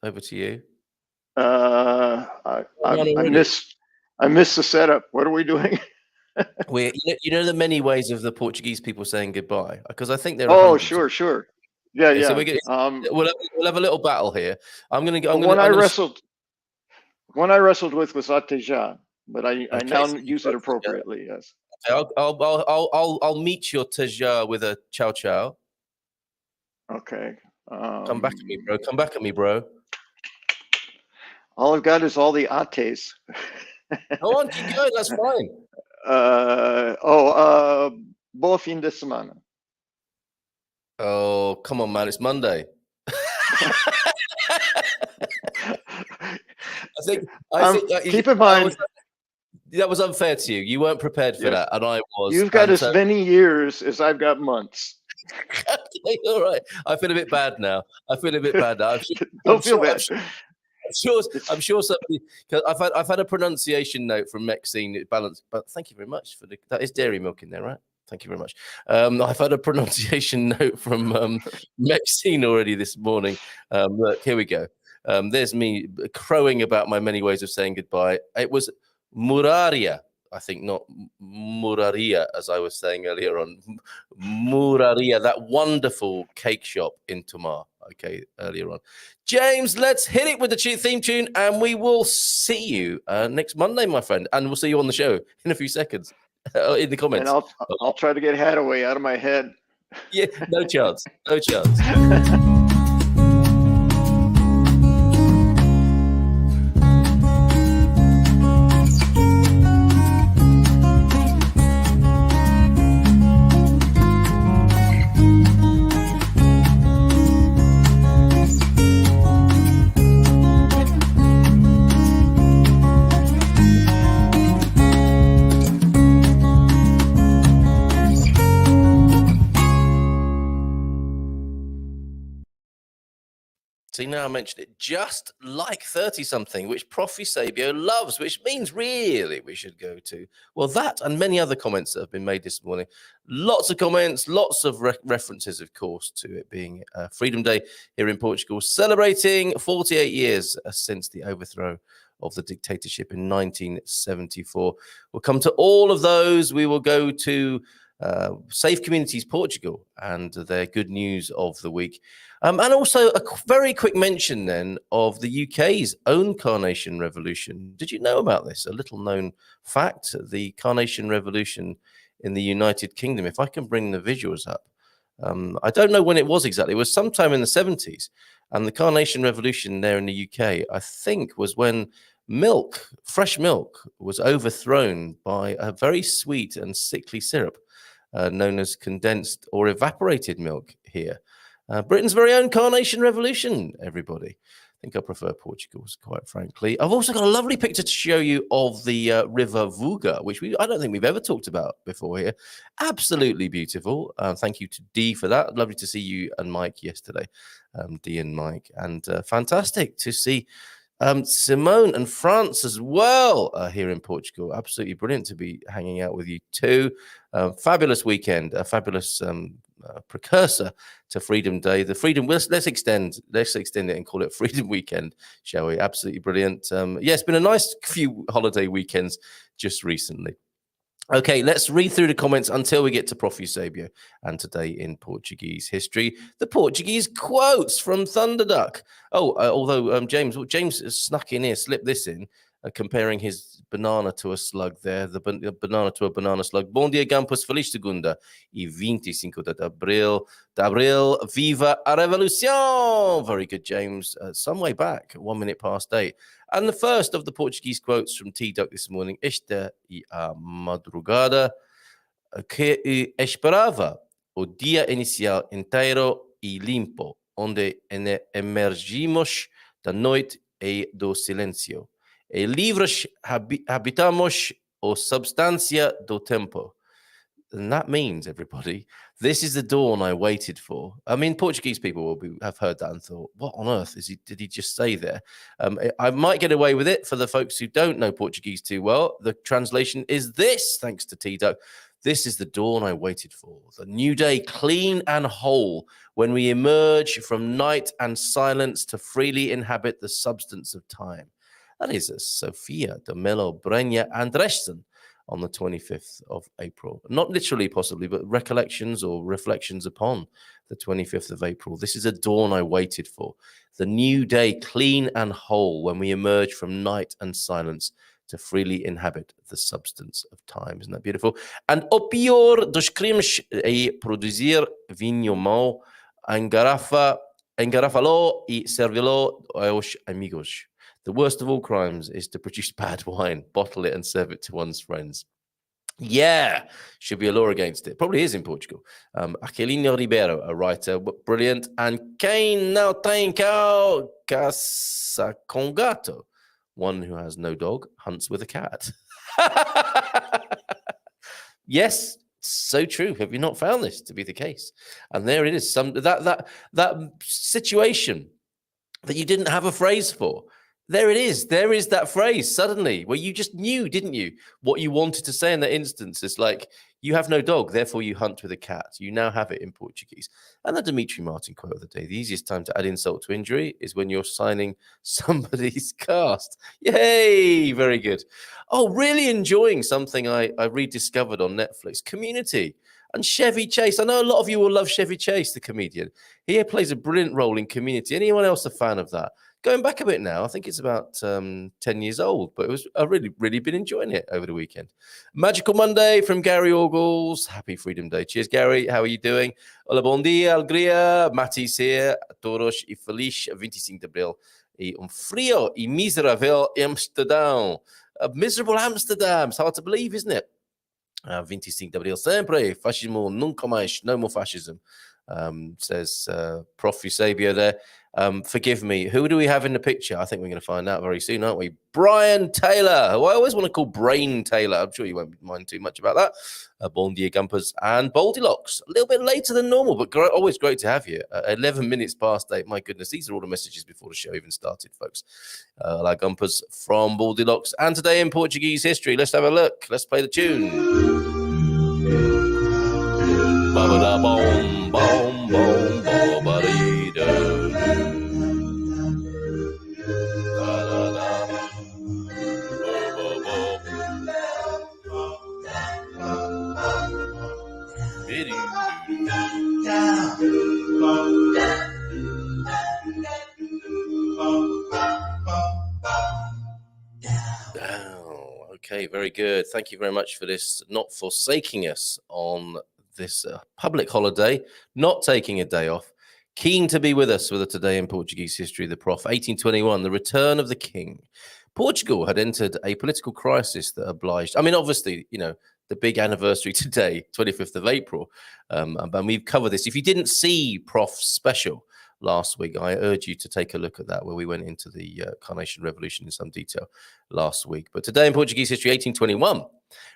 Over to you. I missed the setup. What are we doing? The many ways of the Portuguese people saying goodbye, because I think there are. Oh, sure. Yeah. So we'll have a little battle here. One I wrestled with was Ateja, but I now use it appropriately. Yes. Okay, I'll meet your Teja with a ciao ciao. Okay. Come back at me, bro. Come back at me, bro. All I've got is all the ates. Go on, keep going. That's fine. Boa fin de semana. Oh, come on, man. It's Monday. Keep in mind. That was unfair to you. You weren't prepared for that, and I was. You've got as many years as I've got months. All right. I feel a bit bad now. Don't feel bad. I'm sure somebody. Cause I've had a pronunciation note from Maxine Balance, but thank you very much for that is dairy milk in there, right? Thank you very much. I've had a pronunciation note from Maxine already this morning. Look, here we go. There's me crowing about my many ways of saying goodbye. It was Muraria, I think, not Muraria, as I was saying earlier on. Muraria, that wonderful cake shop in Tomar. Okay, earlier on. James, let's hit it with the theme tune, and we will see you next Monday, my friend. And we'll see you on the show in a few seconds in the comments. And I'll try to get Hadaway out of my head. Yeah, no chance. No chance. See, now I mentioned it, just like 30-something, which Profi Sabio loves, which means really we should go to. Well, that and many other comments that have been made this morning. Lots of comments, lots of references, of course, to it being Freedom Day here in Portugal, celebrating 48 years since the overthrow of the dictatorship in 1974. We'll come to all of those. We will go to Safe Communities Portugal and their good news of the week. And also a very quick mention then of the UK's own Carnation Revolution. Did you know about this? A little known fact, the Carnation Revolution in the United Kingdom. If I can bring the visuals up. I don't know when it was exactly. It was sometime in the 70s. And the Carnation Revolution there in the UK, I think, was when milk, fresh milk, was overthrown by a very sweet and sickly syrup known as condensed or evaporated milk here. Britain's very own Carnation Revolution, everybody. I think I prefer Portugal's, quite frankly. I've also got a lovely picture to show you of the River Vuga, which I don't think we've ever talked about before here. Absolutely beautiful. Thank you to Dee for that. Lovely to see you and Mike yesterday, Dee and Mike. And fantastic to see Simone and France as well here in Portugal. Absolutely brilliant to be hanging out with you too. Fabulous weekend, a fabulous precursor to Freedom Day. The Freedom, let's extend it and call it Freedom Weekend, shall we? Absolutely brilliant. Yeah, it's been a nice few holiday weekends just recently. Okay, let's read through the comments until we get to Prof. Eusebio and today in Portuguese history. The Portuguese quotes from Thunderduck. Although James snuck in here, slipped this in, comparing his banana to a slug there, the banana to a banana slug. Bom dia, Campos, feliz segunda e 25 de abril, viva a revolução! Very good, James. Some way back, 1 minute past 8. And the first of the Portuguese quotes from T-Duck this morning, esta e a madrugada que esperava o dia inicial inteiro e limpo, onde emergimos da noite e do silêncio. E livres habitamos a substância do tempo. And that means, everybody, this is the dawn I waited for. I mean, Portuguese people have heard that and thought, what on earth did he just say there? I might get away with it for the folks who don't know Portuguese too well. The translation is this, thanks to T-Duck. This is the dawn I waited for. The new day, clean and whole, when we emerge from night and silence to freely inhabit the substance of time. That is Sofia de Mello Brenya Andresson on the 25th of April. Not literally, possibly, but recollections or reflections upon the 25th of April. This is a dawn I waited for. The new day, clean and whole, when we emerge from night and silence to freely inhabit the substance of time. Isn't that beautiful? And o pior dos crimes é produzir vinho mau, engarrafá-lo e servi-lo aos amigos. The worst of all crimes is to produce bad wine, bottle it and serve it to one's friends. Yeah, should be a law against it. Probably is in Portugal. Aquilino Ribeiro, a writer, brilliant. And quem não tem cão caça com gato. One who has no dog hunts with a cat. Yes, so true. Have you not found this to be the case? And there it is. That situation that you didn't have a phrase for. There it is. There is that phrase suddenly where you just knew, didn't you, what you wanted to say in that instance. It's like, you have no dog, therefore you hunt with a cat. You now have it in Portuguese. And the Dimitri Martin quote of the day, the easiest time to add insult to injury is when you're signing somebody's cast. Yay! Very good. Oh, really enjoying something I rediscovered on Netflix, Community. And Chevy Chase. I know a lot of you will love Chevy Chase, the comedian. He plays a brilliant role in Community. Anyone else a fan of that? Going back a bit now, I think it's about 10 years old, but I've really been enjoying it over the weekend. Magical Monday from Gary Orgles. Happy Freedom Day. Cheers, Gary. How are you doing? Hola, bom dia, alegria. Matisse here. Todos e feliz 25 de abril. E frio e miserável Amsterdam. Miserable Amsterdam. It's hard to believe, isn't it? 25 de abril sempre. Fascismo nunca mais. No more fascism. says Prof. Eusebio there. Forgive me. Who do we have in the picture? I think we're going to find out very soon, aren't we? Brian Taylor, who I always want to call Brain Taylor. I'm sure you won't mind too much about that. Bon dia, Gumpers, and Boldilocks. A little bit later than normal, but always great to have you. 11 minutes past 8. My goodness, these are all the messages before the show even started, folks. La Gumpers from Boldilocks. And today in Portuguese history, let's have a look. Let's play the tune. Ba-ba-da-bom, bom, bom, ba-ba-dee-da. Okay, very good. Thank you very much for this, not forsaking us on this public holiday, not taking a day off. Keen to be with us with a Today in Portuguese History, the Prof. 1821, the return of the king. Portugal had entered a political crisis that obliged, obviously, the big anniversary today, 25th of April, and we've covered this. If you didn't see Prof's special last week, I urge you to take a look at that, where we went into the Carnation Revolution in some detail last week. But today in Portuguese history, 1821,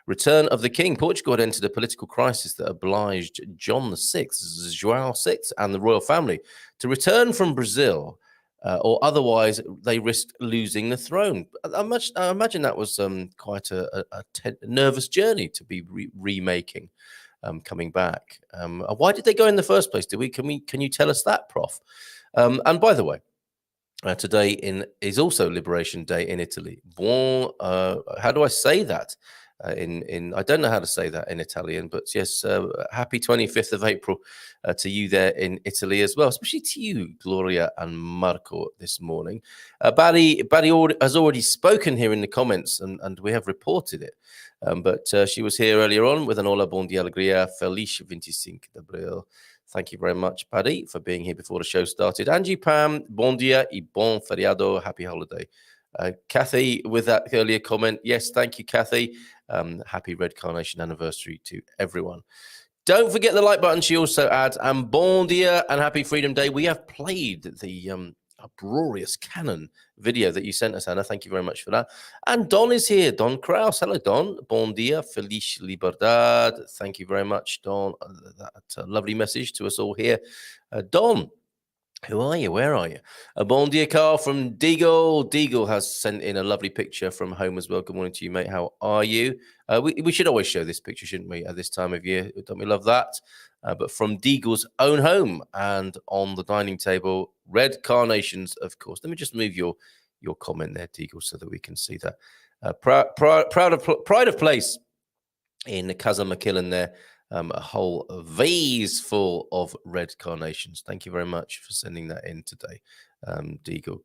return of the king. Portugal had entered a political crisis that obliged John VI, João VI, and the royal family to return from Brazil, or otherwise they risked losing the throne. I imagine that was quite a nervous journey to be remaking. Coming back. Why did they go in the first place? Can you tell us that, Prof? And by the way, today is also Liberation Day in Italy. How do I say that? I don't know how to say that in Italian, but yes, happy 25th of April to you there in Italy as well, especially to you, Gloria and Marco, this morning. Barry has already spoken here in the comments, and we have reported it. But she was here earlier on with an Hola, Bon dia, Alegria, Feliz 25 de Abril. Thank you very much, Paddy, for being here before the show started. Angie Pam, Bon dia y bon feriado, happy holiday. Kathy, with that earlier comment, yes, thank you, Kathy. Happy Red Carnation anniversary to everyone. Don't forget the like button, she also adds, and Bon dia and happy Freedom Day. We have played the uproarious cannon video that you sent us, Anna. Thank you very much for that. And Don is here. Don Kraus. Hello, Don. Bon dia. Feliz Liberdad. Thank you very much, Don. That's a lovely message to us all here. Don, who are you? Where are you? Bon dia, Carl from Deagle. Deagle has sent in a lovely picture from home as well. Good morning to you, mate. How are you? We should always show this picture, shouldn't we, at this time of year? Don't we love that? But from Deagle's own home, and on the dining table, red carnations, of course. Let me just move your comment there, Deagle, so that we can see that. Pride of place in Casa McKillen there. A whole vase full of red carnations. Thank you very much for sending that in today, Deagle.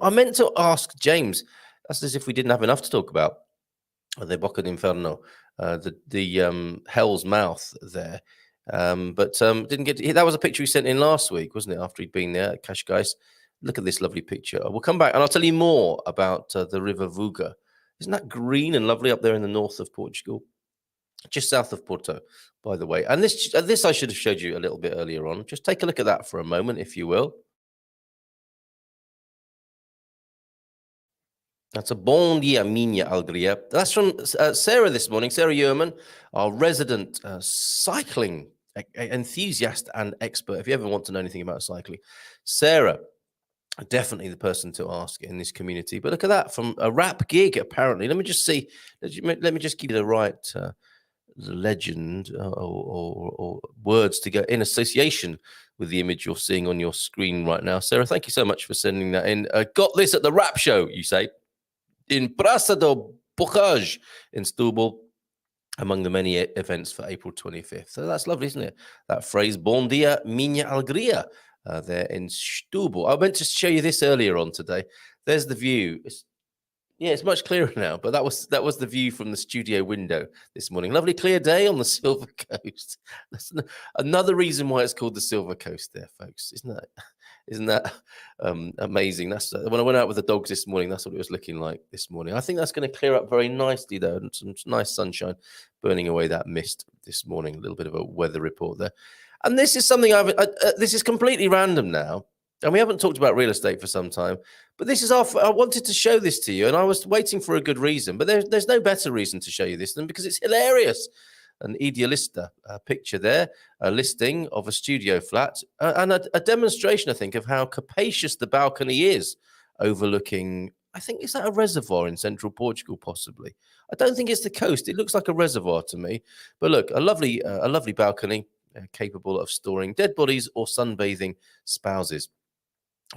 I meant to ask James. That's as if we didn't have enough to talk about. The Bocca d'Inferno, the Hell's Mouth there. But didn't get to, that was a picture he sent in last week, wasn't it? After he'd been there at Cascais. Look at this lovely picture. We'll come back and I'll tell you more about the River Vuga. Isn't that green and lovely up there in the north of Portugal? Just south of Porto, by the way. And this I should have showed you a little bit earlier on. Just take a look at that for a moment, if you will. That's a Bon dia, minha alegria. That's from Sarah this morning, Sarah Yerman, our resident cycling enthusiast and expert. If you ever want to know anything about cycling, Sarah, definitely the person to ask in this community. But look at that, from a rap gig, apparently. Let me just see. Let me just give you the right legend or words to go in association with the image you're seeing on your screen right now. Sarah, thank you so much for sending that in. Got this at the rap show, you say, in Praça do Bocage in Setúbal, among the many events for April 25th. So that's lovely, isn't it? That phrase, Bon dia, minha alegria, there in Setúbal. I meant to show you this earlier on today. There's the view. It's much clearer now, but that was the view from the studio window this morning. Lovely clear day on the Silver Coast. That's another reason why it's called the Silver Coast there, folks. Isn't that amazing? That's when I went out with the dogs this morning, that's what it was looking like this morning. I think that's going to clear up very nicely, though, and some nice sunshine burning away that mist this morning. A little bit of a weather report there. And this is something this is completely random now. And we haven't talked about real estate for some time, but this is I wanted to show this to you, and I was waiting for a good reason, but there's no better reason to show you this than because it's hilarious. An idealista picture there, a listing of a studio flat, and a demonstration, I think, of how capacious the balcony is, overlooking, I think, is that a reservoir in central Portugal, possibly? I don't think it's the coast. It looks like a reservoir to me. But look, a lovely balcony, capable of storing dead bodies or sunbathing spouses.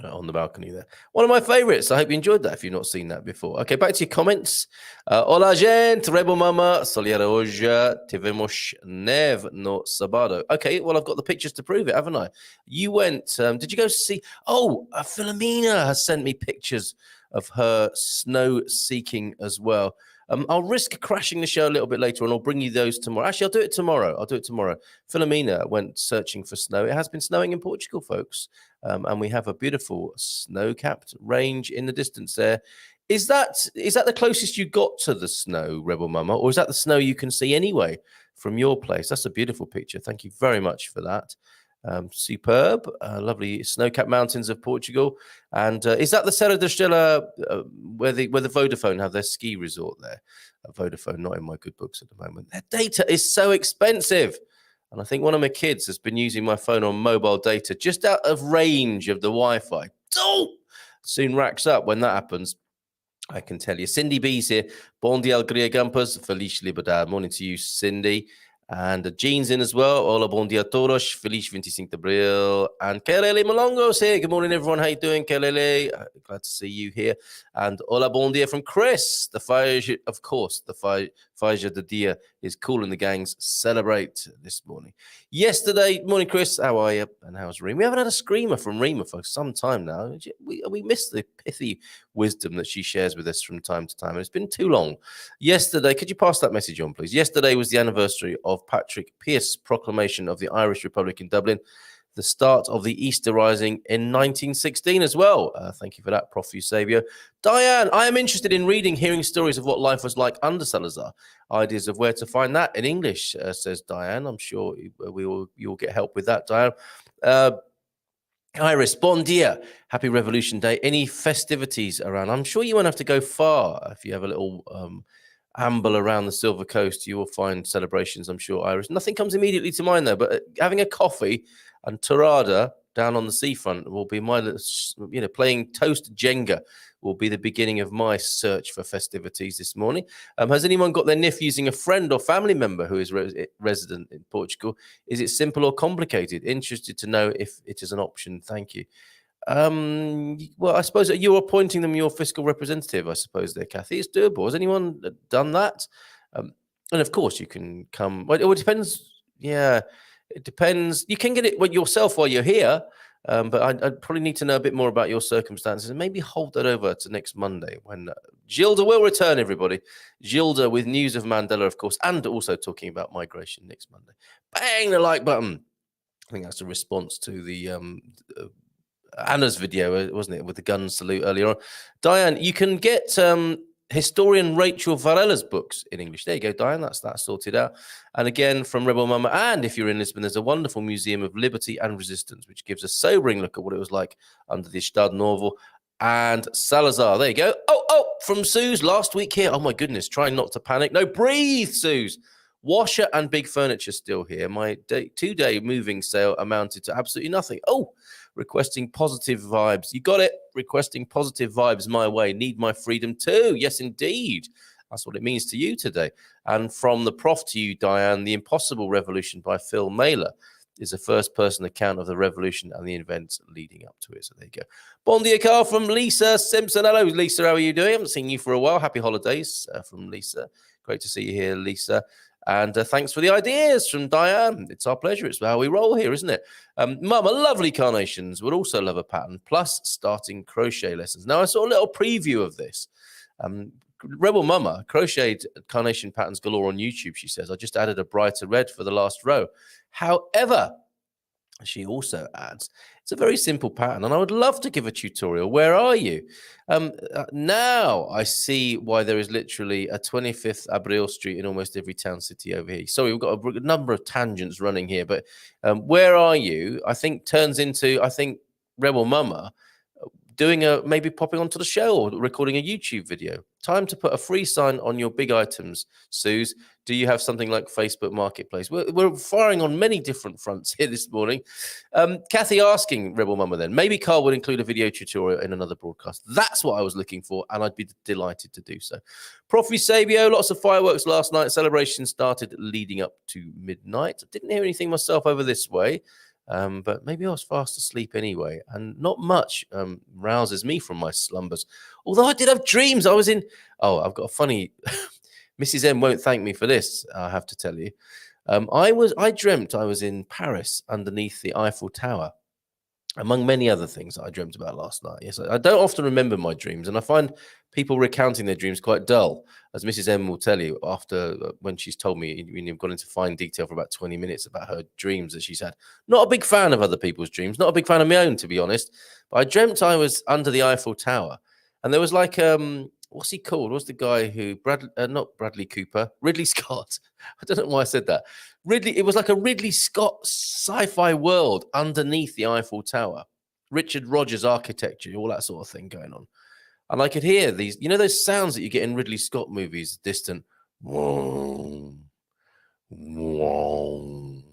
On the balcony there. One of my favorites. I hope you enjoyed that if you've not seen that before. Okay, back to your comments. Olá, gente. Rebel Mama. Soliera hoje tivemos neve no sábado. Okay, well, I've got the pictures to prove it, haven't I? You went, did you go see? Oh, Philomena has sent me pictures of her snow seeking as well. I'll risk crashing the show a little bit later and I'll bring you those tomorrow. Actually, I'll do it tomorrow. Philomena went searching for snow. It has been snowing in Portugal, folks. And we have a beautiful snow-capped range in the distance there. Is that the closest you got to the snow, Rebel Mama, or is that the snow you can see anyway from your place? That's a beautiful picture. Thank you very much for that. Superb, lovely snow-capped mountains of Portugal. And is that the Serra da Estrela where the Vodafone have their ski resort there? Vodafone, not in my good books at the moment. Their data is so expensive. And I think one of my kids has been using my phone on mobile data just out of range of the Wi-Fi. Oh, soon racks up when that happens. I can tell you. Cindy B's here. Bom dia, Alegria Gampas. Feliz Liberdade. Morning to you, Cindy. And Jean's in as well. Hola, bom dia todos. Feliz 25 de Abril. And Kelele Malongo's here. Good morning, everyone. How you doing, Kelele? Glad to see you here. And hola, bom dia from Chris. The Faixa, of course, the Faixa de Dia is cool and the gangs celebrate this morning. Yesterday, morning, Chris. How are you? And how's Reema? We haven't had a screamer from Reema for some time now. We miss the pithy wisdom that she shares with us from time to time. And it's been too long. Yesterday, could you pass that message on, please? Yesterday was the anniversary of Patrick Pearse's proclamation of the Irish Republic in Dublin, the start of the Easter Rising in 1916 as well. Thank you for that, Prof. Eusebio. Diane, I am interested in hearing stories of what life was like under Salazar. Ideas of where to find that in English, says Diane. I'm sure you'll get help with that, Diane. Iris, bon dia. Happy Revolution Day. Any festivities around? I'm sure you won't have to go far. If you have a little amble around the Silver Coast, you will find celebrations, I'm sure, Iris. Nothing comes immediately to mind, though, but having a coffee and Torada down on the seafront will be my, playing Toast Jenga will be the beginning of my search for festivities this morning. Has anyone got their NIF using a friend or family member who is resident in Portugal? Is it simple or complicated? Interested to know if it is an option. Thank you. Well, I suppose you're appointing them your fiscal representative, I suppose, there, Kathy. It's doable. Has anyone done that? And of course, you can come. Well, it depends. Yeah, it depends. You can get it yourself while you're here. But I'd probably need to know a bit more about your circumstances and maybe hold that over to next Monday when Gilda will return, everybody. Gilda with news of Mandela, of course, and also talking about migration next Monday. Bang the like button. I think that's a response to the Anna's video, wasn't it, with the gun salute earlier on. Diane, you can get historian Rachel Varela's books in English. There you go, Diane. That's sorted out. And again, from Rebel Mama, and if you're in Lisbon, there's a wonderful museum of liberty and resistance, which gives a sobering look at what it was like under the Estado Novo and Salazar. There you go. Oh, from Suze last week here. Oh, my goodness. Try not to panic. No, breathe, Suze. Washer and big furniture still here. My 2-day moving sale amounted to absolutely nothing. Oh, requesting positive vibes. You got it. Requesting positive vibes my way. Need my freedom too. Yes, indeed. That's what it means to you today. And from the prof to you, Diane, The Impossible Revolution by Phil Mailer is a first-person account of the revolution and the events leading up to it. So there you go. Bon dia, Carl, from Lisa Simpson. Hello, Lisa. How are you doing? I haven't seen you for a while. Happy holidays from Lisa. Great to see you here, Lisa. And thanks for the ideas from Diane. It's our pleasure. It's how we roll here, isn't it? Mama, lovely carnations. Would also love a pattern, plus starting crochet lessons. Now, I saw a little preview of this. Rebel Mama, crocheted carnation patterns galore on YouTube, she says. I just added a brighter red for the last row. However, She also adds, it's a very simple pattern, and I would love to give a tutorial. Where are you? Now I see why there is literally a 25th Abril Street in almost every town city over here. Sorry, we've got a number of tangents running here, but where are you? I think turns into, Rebel Mama doing maybe popping onto the show or recording a YouTube video. Time to put a free sign on your big items, Suze. Do you have something like Facebook Marketplace? We're firing on many different fronts here this morning. Kathy asking Rebel Mama then, maybe Carl would include a video tutorial in another broadcast. That's what I was looking for, and I'd be delighted to do so. Prof. Sabio, lots of fireworks last night. Celebration started leading up to midnight. I didn't hear anything myself over this way. But maybe I was fast asleep anyway, and not much rouses me from my slumbers. Although I did have dreams. I was in. Oh, I've got a funny. Mrs. M won't thank me for this. I have to tell you. I dreamt I was in Paris underneath the Eiffel Tower, among many other things that I dreamt about last night. Yes, I don't often remember my dreams, and I find people recounting their dreams quite dull, as Mrs. M will tell you after when she's told me, you've gone into fine detail for about 20 minutes about her dreams that she's had. Not a big fan of other people's dreams, not a big fan of my own, to be honest. But I dreamt I was under the Eiffel Tower, and there was like what's he called? What's the guy who not Bradley Cooper, Ridley Scott? I don't know why I said that. It was like a Ridley Scott sci-fi world underneath the Eiffel Tower. Richard Rogers architecture, all that sort of thing going on. And I could hear these, those sounds that you get in Ridley Scott movies, distant, whoa, whoa,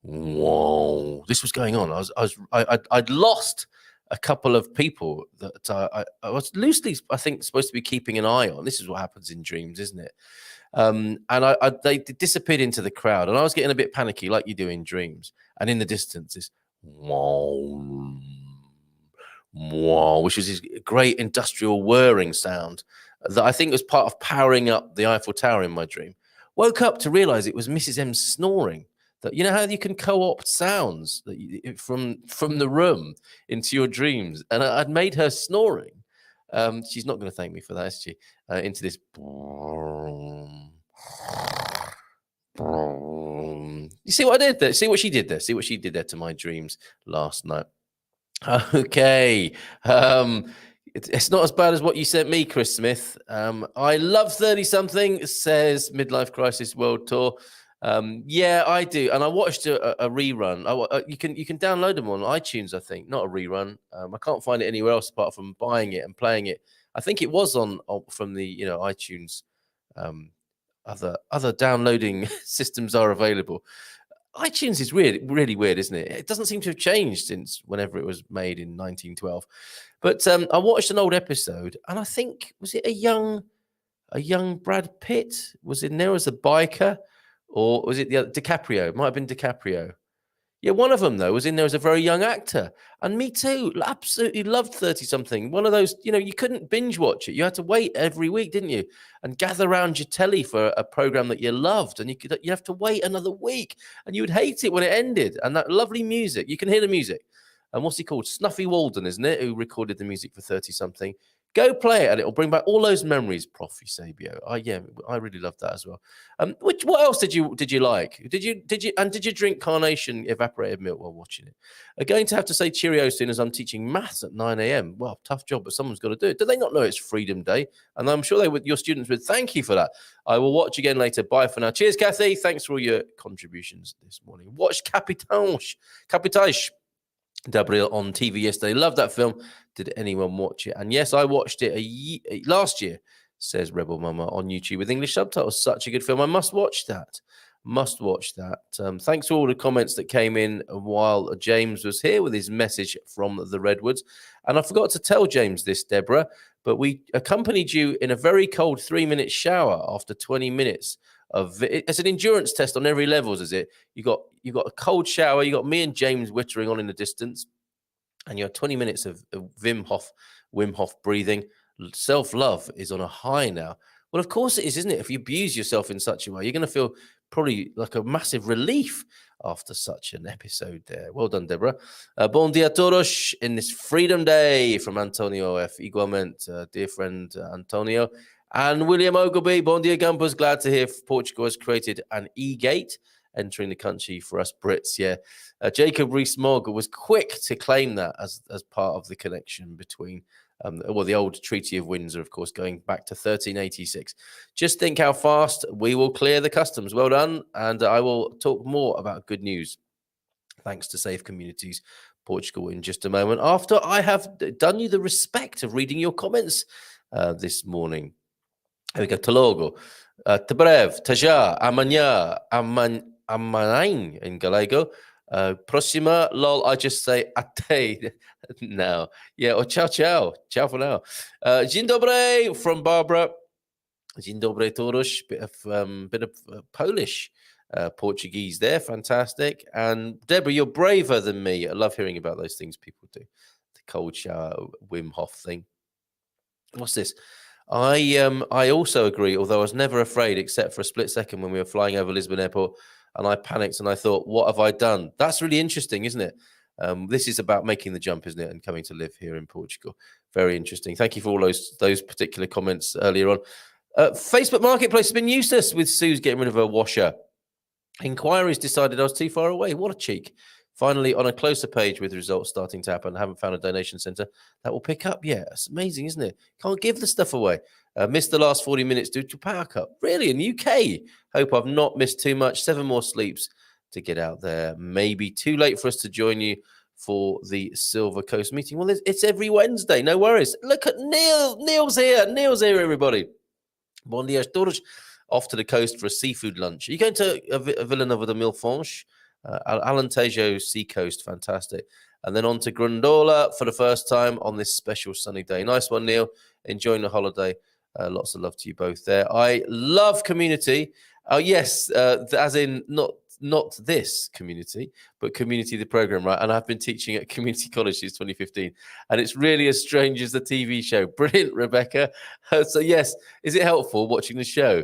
whoa. This was going on. I'd lost a couple of people that I was loosely, I think, supposed to be keeping an eye on. This is what happens in dreams, isn't it? And they disappeared into the crowd, and I was getting a bit panicky, like you do in dreams. And in the distance, this whoa, whoa, which was this great industrial whirring sound that I think was part of powering up the Eiffel Tower in my dream. Woke up to realize it was Mrs. M snoring. That how you can co-opt sounds that from the room into your dreams, and I'd made her snoring. She's not going to thank me for that, is she? Into this. You see what I did there? See what she did there? See what she did there to my dreams last night? Okay. It's not as bad as what you sent me, Chris Smith. I love 30-something, says Midlife Crisis World Tour. Yeah, I do. And I watched a rerun. You can download them on iTunes, I think. Not a rerun. I can't find it anywhere else apart from buying it and playing it. I think it was on from the iTunes. Other downloading systems are available. iTunes is really weird, isn't it? It doesn't seem to have changed since whenever it was made in 1912. But I watched an old episode, and I think, was it a young Brad Pitt was in there as a biker, or was it the other, DiCaprio? It might have been DiCaprio. Yeah, one of them, though, was in there as a very young actor. And me too. Absolutely loved 30-something. One of those, you couldn't binge watch it. You had to wait every week, didn't you? And gather around your telly for a program that you loved. And you have to wait another week. And you would hate it when it ended. And that lovely music. You can hear the music. And what's he called? Snuffy Walden, isn't it? Who recorded the music for 30-something. Go play it, and it'll bring back all those memories, Prof. Sabio. Yeah, I really loved that as well. What else did you like? Did you drink carnation evaporated milk while watching it? I'm going to have to say cheerio soon as I'm teaching maths at 9 a.m. Well, tough job, but someone's got to do it. Do they not know it's Freedom Day? And I'm sure your students would thank you for that. I will watch again later. Bye for now. Cheers, Kathy. Thanks for all your contributions this morning. Watch Capitage d'Abril on TV yesterday. Loved that film. Did anyone watch it? And yes, I watched it last year, says Rebel Mama, on YouTube with English subtitles. Such a good film. I must watch that. Thanks for all the comments that came in while James was here with his message from the Redwoods. And I forgot to tell James this, Deborah, but we accompanied you in a very cold 3-minute shower after 20 minits of it. It's an endurance test on every levels, is it? You got a cold shower. You got me and James wittering on in the distance, and you have 20 minutes of Wim Hof breathing. Self-love is on a high now. Well, of course it is, isn't it? If you abuse yourself in such a way, you're going to feel probably like a massive relief after such an episode there. Well done, Deborah. Bon dia a todos in this Freedom Day from Antonio F. Igualmente, dear friend Antonio. And William Ogilby, bon dia, Gumpers. Glad to hear Portugal has created an e-gate entering the country for us Brits. Yeah, Jacob Rees-Mogg was quick to claim that as part of the connection between the old Treaty of Windsor, of course, going back to 1386. Just think how fast we will clear the customs. Well done. And I will talk more about good news, thanks to Safe Communities Portugal, in just a moment, after I have done you the respect of reading your comments this morning. Here we go. Te logo. Te breve. Te já. Amanhã. Amanhã in Gallego. Próxima. Lol. I just say até now. Yeah. Or ciao, ciao. Ciao for now. Dzień dobry from Barbara. Dzień dobry todos. Bit of Polish. Portuguese there, fantastic. And Deborah, you're braver than me. I love hearing about those things people do. The cold shower, Wim Hof thing. What's this? I also agree, although I was never afraid except for a split second when we were flying over Lisbon Airport and I panicked and I thought, what have I done? That's really interesting, isn't it? This is about making the jump, isn't it? And coming to live here in Portugal. Very interesting. Thank you for all those particular comments earlier on. Facebook Marketplace has been useless with Sue's getting rid of her washer. Inquiries decided I was too far away. What a cheek. Finally, on a closer page with results starting to happen, I haven't found a donation centre that will pick up yet. It's amazing, isn't it? Can't give the stuff away. Missed the last 40 minutes due to power cut. Really, in UK? Hope I've not missed too much. 7 more sleeps to get out there. Maybe too late for us to join you for the Silver Coast meeting. Well, it's every Wednesday. No worries. Look at Neil. Neil's here. Neil's here, everybody. Bom dia, todos. Off to the coast for a seafood lunch. Are you going to Villanova de Milfonche? Alentejo Sea Coast, fantastic. And then on to Grundola for the first time on this special sunny day. Nice one, Neil. Enjoying the holiday. Lots of love to you both there. I love community. Oh, yes, as in not this community, but community, the program, right? And I've been teaching at community college since 2015. And it's really as strange as the TV show. Brilliant, Rebecca. So, yes, is it helpful watching the show?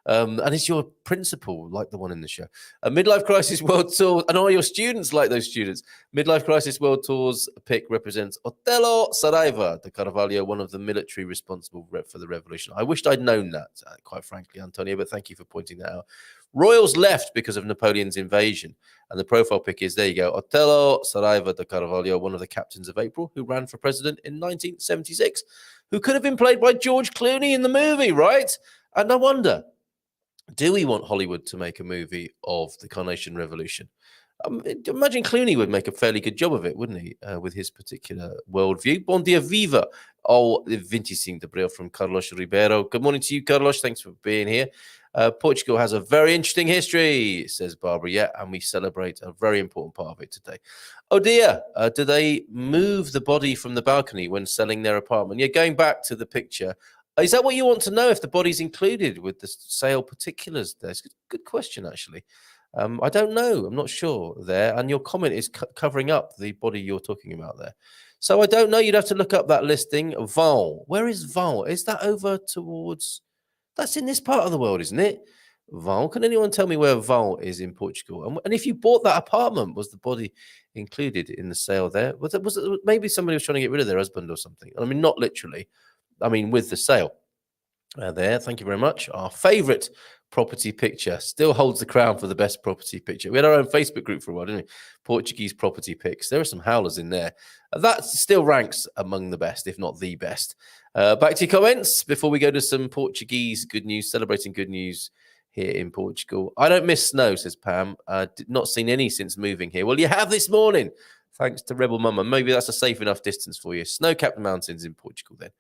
And is your principal like the one in the show? Midlife Crisis World Tour. And are your students like those students? Midlife Crisis World Tour's pick represents Otelo Saraiva de Carvalho, one of the military responsible for the revolution. I wished I'd known that, quite frankly, Antonio, but thank you for pointing that out. Royals left because of Napoleon's invasion. And the profile pick is, there you go, Otelo Saraiva de Carvalho, one of the captains of April, who ran for president in 1976, who could have been played by George Clooney in the movie, right? And I wonder, do we want Hollywood to make a movie of the Carnation Revolution? Imagine Clooney would make a fairly good job of it, wouldn't he, with his particular worldview. Bom dia, viva! Oh, 25 de Abril from Carlos Ribeiro. Good morning to you, Carlos. Thanks for being here. Portugal has a very interesting history, says Barbara. Yeah, and we celebrate a very important part of it today. Oh, dear. Do they move the body from the balcony when selling their apartment? Yeah, going back to the picture, is that what you want to know, if the body's included with the sale particulars? There's a good question, actually. I don't know. I'm not sure there. And your comment is covering up the body you're talking about there. So I don't know. You'd have to look up that listing. Val. Where is Val? Is that over towards... That's in this part of the world, isn't it? Val. Can anyone tell me where Val is in Portugal? And if you bought that apartment, was the body included in the sale there? Was it maybe somebody was trying to get rid of their husband or something? I mean, not literally. I mean, with the sale there. Thank you very much. Our favorite property picture still holds the crown for the best property picture. We had our own Facebook group for a while, didn't we? Portuguese property pics. There are some howlers in there. That still ranks among the best, if not the best. Back to your comments before we go to some Portuguese good news, celebrating good news here in Portugal. I don't miss snow, says Pam. Did not seen any since moving here. Well, you have this morning, thanks to Rebel Mama. Maybe that's a safe enough distance for you. Snow-capped mountains in Portugal then.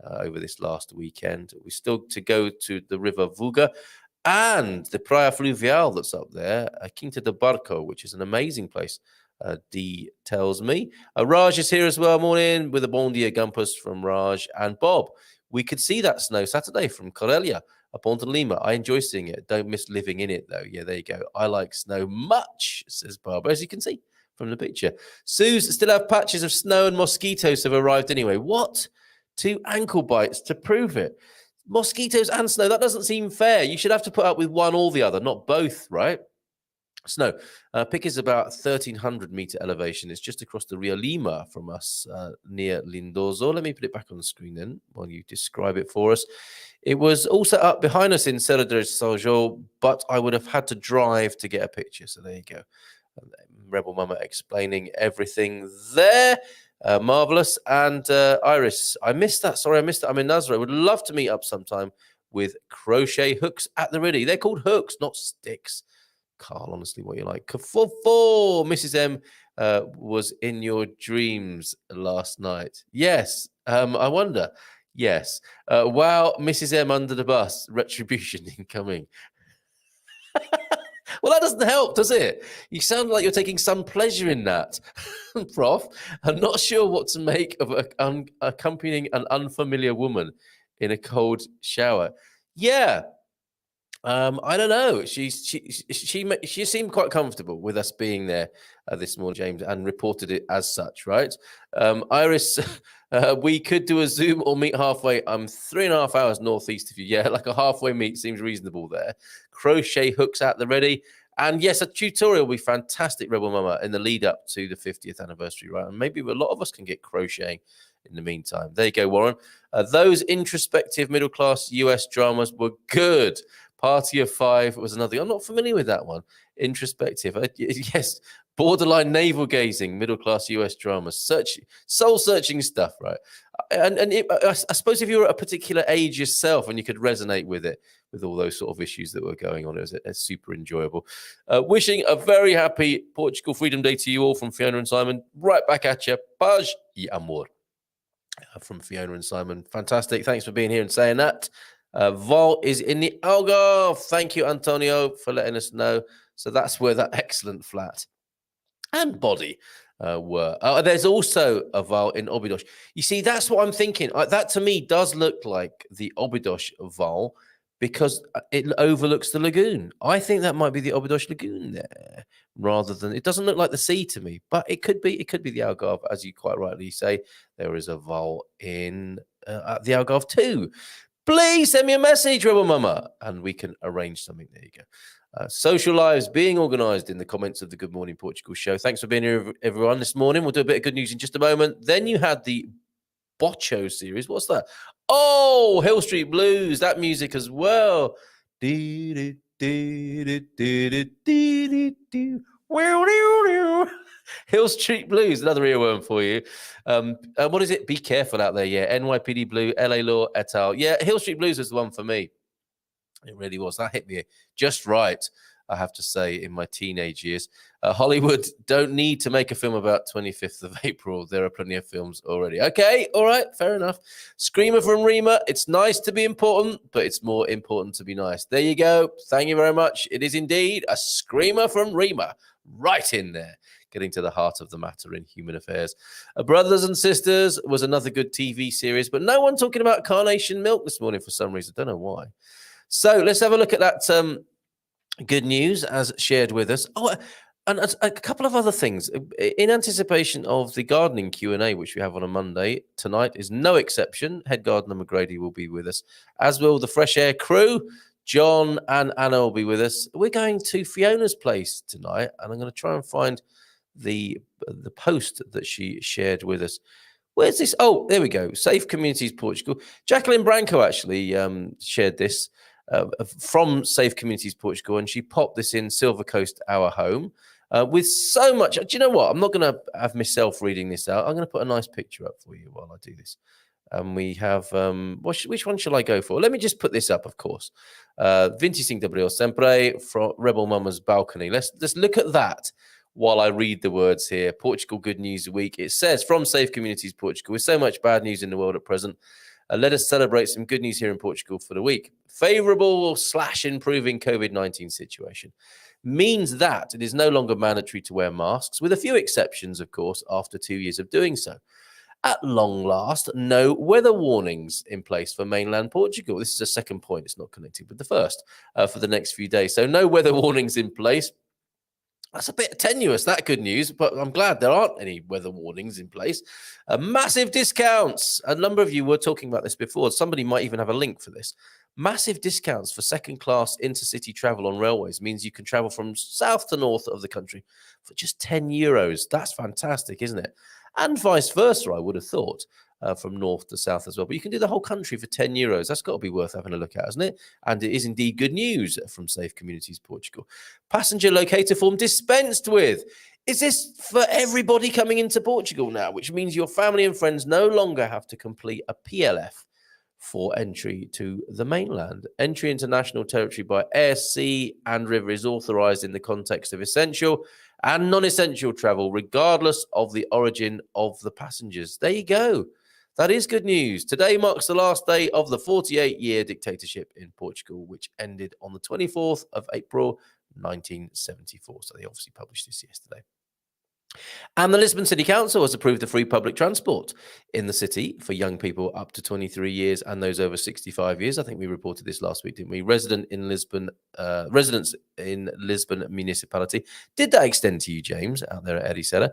Over this last weekend. We still to go to the River Vuga and the Praia Fluvial that's up there, Quinta de Barco, which is an amazing place, Dee tells me. Raj is here as well, morning, with a bon dia Gumpus from Raj and Bob. We could see that snow Saturday from Corellia up onto Lima. I enjoy seeing it. Don't miss living in it, though. Yeah, there you go. I like snow much, says Barbara, as you can see from the picture. Sue's still have patches of snow and mosquitoes have arrived anyway. What? 2 ankle bites to prove it. Mosquitoes and snow, that doesn't seem fair. You should have to put up with one or the other, not both, right? Snow. Pick is about 1,300 meter elevation. It's just across the Rio Lima from us, near Lindoso. Let me put it back on the screen then while you describe it for us. It was also up behind us in Serra de São, but I would have had to drive to get a picture. So there you go. Rebel Mama explaining everything there. Marvelous. And Iris, I missed that. Sorry, I missed that. I'm in Nazareth. Would love to meet up sometime with crochet hooks at the ready. They're called hooks, not sticks. Carl, honestly, what you like. Four. Mrs. M was in your dreams last night. Yes. I wonder. Yes. Wow, Mrs. M under the bus. Retribution incoming. Well, that doesn't help, does it? You sound like you're taking some pleasure in that, Prof. I'm not sure what to make of accompanying an unfamiliar woman in a cold shower. Yeah. I don't know. She seemed quite comfortable with us being there this morning, James, and reported it as such, right? Iris, we could do a Zoom or meet halfway. I'm 3.5 hours northeast of you. Yeah, like a halfway meet seems reasonable there. Crochet hooks at the ready. And yes, a tutorial will be fantastic, Rebel Mama, in the lead up to the 50th anniversary, right? And maybe a lot of us can get crocheting in the meantime. There you go, Warren. Those introspective middle-class US dramas were good. Party of Five was another. I'm not familiar with that one. Introspective. Yes. Borderline navel-gazing, middle-class US dramas. Soul-searching stuff, right? And I suppose if you were at a particular age yourself and you could resonate with it, with all those sort of issues that were going on, it was super enjoyable. Wishing a very happy Portugal Freedom Day to you all from Fiona and Simon. Right back at you. Paz y amor. From Fiona and Simon. Fantastic. Thanks for being here and saying that. Vol is in the Algarve. Thank you, Antonio, for letting us know. So that's where that excellent flat and body were. There's also a Val in Óbidos. You see, that's what I'm thinking. That to me does look like the Óbidos Val because it overlooks the lagoon. I think that might be the Óbidos Lagoon there, rather than it doesn't look like the sea to me, but it could be. It could be the Algarve, as you quite rightly say. There is a Val in at the Algarve too. Please send me a message, Rebel Mama, and we can arrange something. There you go. Social lives being organised in the comments of the Good Morning Portugal show. Thanks for being here, everyone, this morning. We'll do a bit of good news in just a moment. Then you had the Bocho series. What's that? Oh, Hill Street Blues. That music as well. Hill Street Blues, another earworm for you. What is it? Be careful out there. Yeah, NYPD Blue, LA Law et al. Yeah, Hill Street Blues was the one for me. It really was. That hit me just right, I have to say, in my teenage years. Hollywood don't need to make a film about 25th of April. There are plenty of films already. Okay, all right, fair enough. Screamer from Rima. It's nice to be important, but it's more important to be nice. There you go. Thank you very much. It is indeed a screamer from Rima. Right in there. Getting to the heart of the matter in human affairs. Brothers and Sisters was another good TV series, but no one talking about Carnation Milk this morning for some reason. Don't know why. So let's have a look at that good news as shared with us. Oh, and a couple of other things. In anticipation of the gardening Q&A, which we have on a Monday, tonight is no exception. Head gardener McGrady will be with us, as will the Fresh Air crew. John and Anna will be with us. We're going to Fiona's place tonight, and I'm going to try and find the post that she shared with us. Where's this? Oh, there we go. Safe Communities Portugal. Jacqueline Branco actually shared this from Safe Communities Portugal, and she popped this in Silver Coast, our home, with so much. Do you know what? I'm not going to have myself reading this out. I'm going to put a nice picture up for you while I do this. We have, which one shall I go for? Let me just put this up, of course. 25 de Abril Sempre from Rebel Mama's balcony. Let's look at that while I read the words here. Portugal Good News Week. It says, from Safe Communities Portugal, with so much bad news in the world at present, let us celebrate some good news here in Portugal for the week. Favorable / improving COVID-19 situation means that it is no longer mandatory to wear masks, with a few exceptions, of course, after 2 years of doing so. At long last, no weather warnings in place for mainland Portugal. This is a second point. It's not connected with the first for the next few days. So no weather warnings in place. That's a bit tenuous, that good news, but I'm glad there aren't any weather warnings in place. Massive discounts. A number of you were talking about this before. Somebody might even have a link for this. Massive discounts for second-class intercity travel on railways means you can travel from south to north of the country for just €10. That's fantastic, isn't it? And vice versa, I would have thought, from north to south as well. But you can do the whole country for €10. That's got to be worth having a look at, hasn't it? And it is indeed good news from Safe Communities Portugal. Passenger locator form dispensed with. Is this for everybody coming into Portugal now, which means your family and friends no longer have to complete a PLF for entry to the mainland? Entry into national territory by air, sea, and river is authorised in the context of essential and non-essential travel, regardless of the origin of the passengers. There you go. That is good news. Today marks the last day of the 48-year dictatorship in Portugal, which ended on the 24th of April, 1974. So they obviously published this yesterday. And the Lisbon City Council has approved the free public transport in the city for young people up to 23 years and those over 65 years. I think we reported this last week, didn't we? Residents in Lisbon municipality. Did that extend to you, James, out there at Edicella?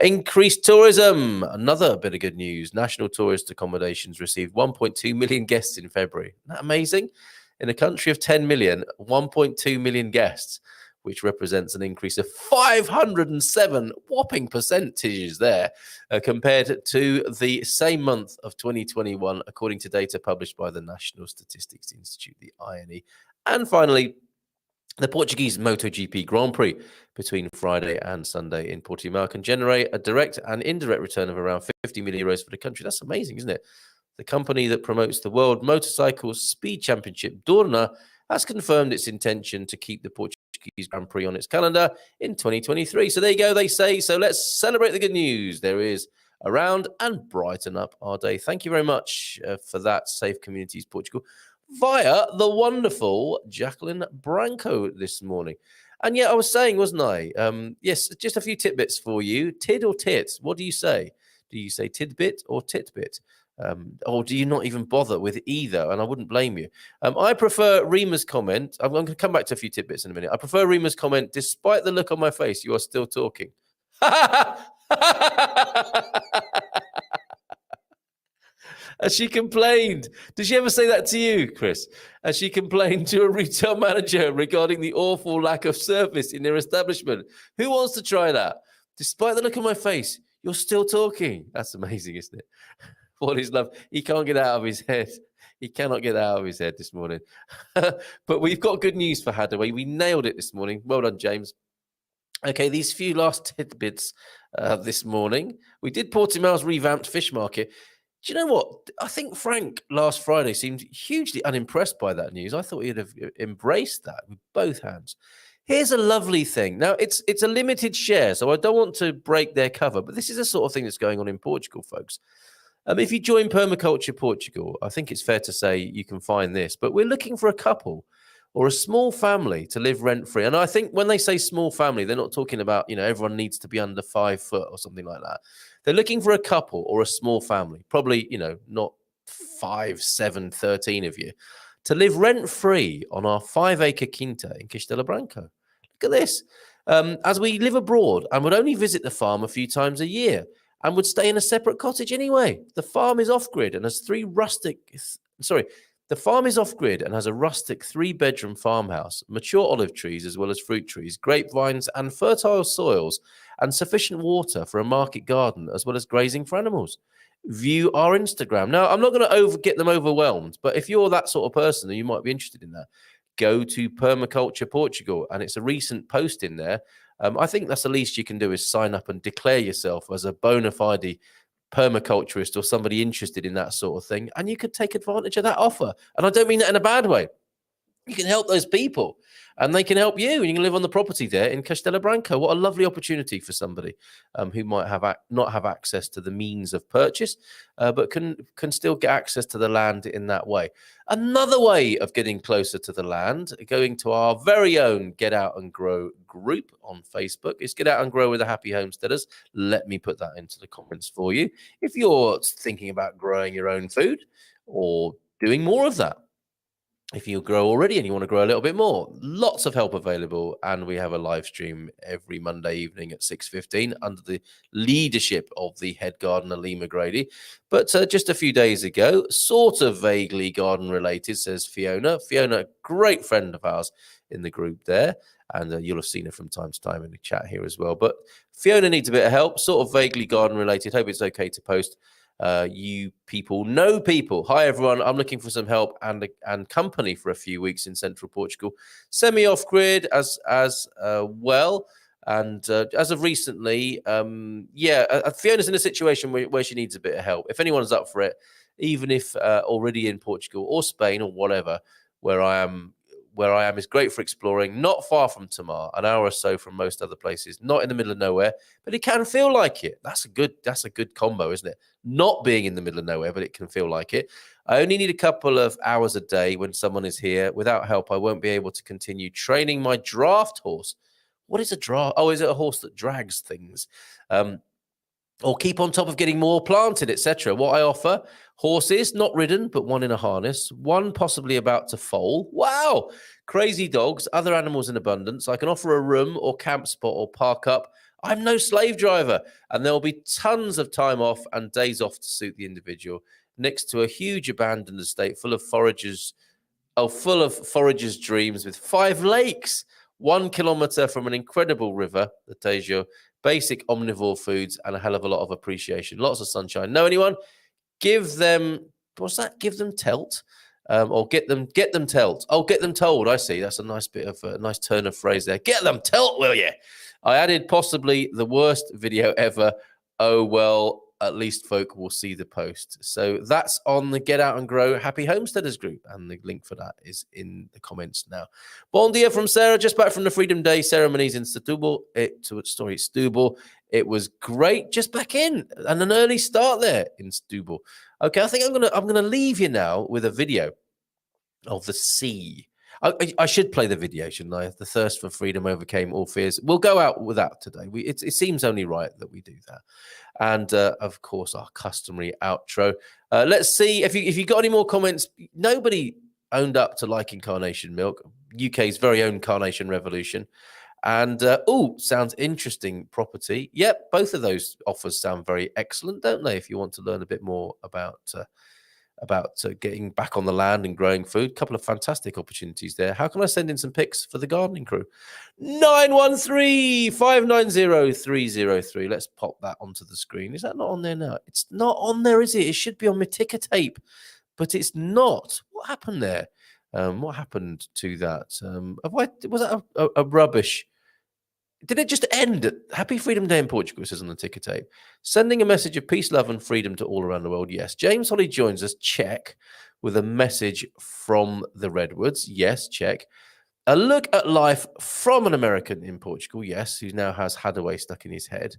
Increased tourism. Another bit of good news. National tourist accommodations received 1.2 million guests in February. Isn't that amazing? In a country of 10 million, 1.2 million guests, which represents an increase of 507 whopping percentages there compared to the same month of 2021, according to data published by the National Statistics Institute, the INE. And finally, the Portuguese MotoGP Grand Prix between Friday and Sunday in Portimao can generate a direct and indirect return of around €50 million for the country. That's amazing, isn't it? The company that promotes the World Motorcycle Speed Championship, Dorna, has confirmed its intention to keep the Portuguese Grand Prix on its calendar in 2023. So there you go, they say. So let's celebrate the good news there is around and brighten up our day. Thank you very much for that, Safe Communities Portugal, via the wonderful Jacqueline Branco this morning. And yeah, I was saying, wasn't I? Yes, just a few tidbits for you. Tid or tit? What do you say? Do you say tidbit or titbit? Or do you not even bother with either? And I wouldn't blame you. I prefer Rima's comment. I'm going to come back to a few tidbits in a minute. I prefer Rima's comment. Despite the look on my face, you are still talking. As she complained. Did she ever say that to you, Chris? As she complained to a retail manager regarding the awful lack of service in their establishment. Who wants to try that? Despite the look on my face, you're still talking. That's amazing, isn't it? What is love? He can't get out of his head. He cannot get out of his head this morning. But we've got good news for Hadaway. We nailed it this morning. Well done, James. Okay, these few last tidbits this morning. We did Portimao's revamped fish market. Do you know what? I think Frank last Friday seemed hugely unimpressed by that news. I thought he'd have embraced that with both hands. Here's a lovely thing. Now, it's a limited share, so I don't want to break their cover, but this is the sort of thing that's going on in Portugal, folks. If you join Permaculture Portugal, I think it's fair to say you can find this, but we're looking for a couple or a small family to live rent-free. And I think when they say small family, they're not talking about, everyone needs to be under 5 foot or something like that. They're looking for a couple or a small family, probably, not 5, 7, 13 of you, to live rent-free on our 5-acre quinta in Castelo Branco. Look at this. As we live abroad and would only visit the farm a few times a year, and would stay in a separate cottage anyway. The farm is off-grid and has the farm is off-grid and has a rustic 3-bedroom farmhouse, mature olive trees as well as fruit trees, grapevines and fertile soils, and sufficient water for a market garden as well as grazing for animals. View our Instagram. Now, I'm not going to get them overwhelmed, but if you're that sort of person and you might be interested in that, go to Permaculture Portugal, and it's a recent post in there. I think that's the least you can do is sign up and declare yourself as a bona fide permaculturist or somebody interested in that sort of thing, and you could take advantage of that offer. And I don't mean that in a bad way. You can help those people, and they can help you, and you can live on the property there in Castelo Branco. What a lovely opportunity for somebody who might not have access to the means of purchase, but can still get access to the land in that way. Another way of getting closer to the land, going to our very own Get Out and Grow group on Facebook, is Get Out and Grow with the Happy Homesteaders. Let me put that into the comments for you. If you're thinking about growing your own food or doing more of that, if you grow already and you want to grow a little bit more, lots of help available. And we have a live stream every Monday evening at 6:15 under the leadership of the head gardener, Lee McGrady. But just a few days ago, sort of vaguely garden related, says Fiona. Fiona, great friend of ours in the group there. And you'll have seen her from time to time in the chat here as well. But Fiona needs a bit of help, sort of vaguely garden related. Hope it's okay to post. You people know people. Hi, everyone. I'm looking for some help and company for a few weeks in central Portugal. Semi off grid as well. And as of recently, Fiona's in a situation where she needs a bit of help. If anyone's up for it, even if already in Portugal or Spain or whatever, where I am is great for exploring, not far from Tamar, an hour or so from most other places, not in the middle of nowhere, but it can feel like it. That's a good combo, isn't it? Not being in the middle of nowhere, but it can feel like it. I only need a couple of hours a day when someone is here. Without help, I won't be able to continue training my draft horse. What is a draft? Oh, is it a horse that drags things? Or keep on top of getting more planted, etc. What I offer, horses, not ridden, but one in a harness, one possibly about to foal. Wow! Crazy dogs, other animals in abundance. I can offer a room or camp spot or park up. I'm no slave driver, and there'll be tons of time off and days off to suit the individual. Next to a huge abandoned estate full of foragers' dreams with 5 lakes, 1 kilometre from an incredible river, the Tejo, basic omnivore foods, and a hell of a lot of appreciation. Lots of sunshine. Know anyone? Give them, what's that? Give them telt? Or get them telt. Oh, get them told. I see. That's a nice bit of a nice turn of phrase there. Get them telt, will you? I added possibly the worst video ever. Oh, well, at least folk will see the post. So that's on the Get Out and Grow Happy Homesteaders group. And the link for that is in the comments now. Bon dia from Sarah, just back from the Freedom Day ceremonies in Setúbal. Setúbal. It was great, just back in, and an early start there in Setúbal. Okay, I think I'm gonna leave you now with a video of the sea. I should play the video, shouldn't I? The thirst for freedom overcame all fears. We'll go out with that today. It seems only right that we do that. And of course, our customary outro. Let's see if you got any more comments. Nobody owned up to liking Carnation Milk, UK's very own Carnation Revolution. And sounds interesting property. Yep, both of those offers sound very excellent, don't they? If you want to learn a bit more about getting back on the land and growing food. Couple of fantastic opportunities there. How can I send in some pics for the gardening crew? 913-590-303. Let's pop that onto the screen. Is that not on there now? It's not on there, is it? It should be on my ticker tape, but it's not. What happened there? What happened to that? Was that a rubbish? Did it just end? Happy Freedom Day in Portugal, says on the ticker tape. Sending a message of peace, love, and freedom to all around the world. Yes. James Holley joins us. Check. With a message from the Redwoods. Yes, check. A look at life from an American in Portugal. Yes, who now has Hadaway stuck in his head.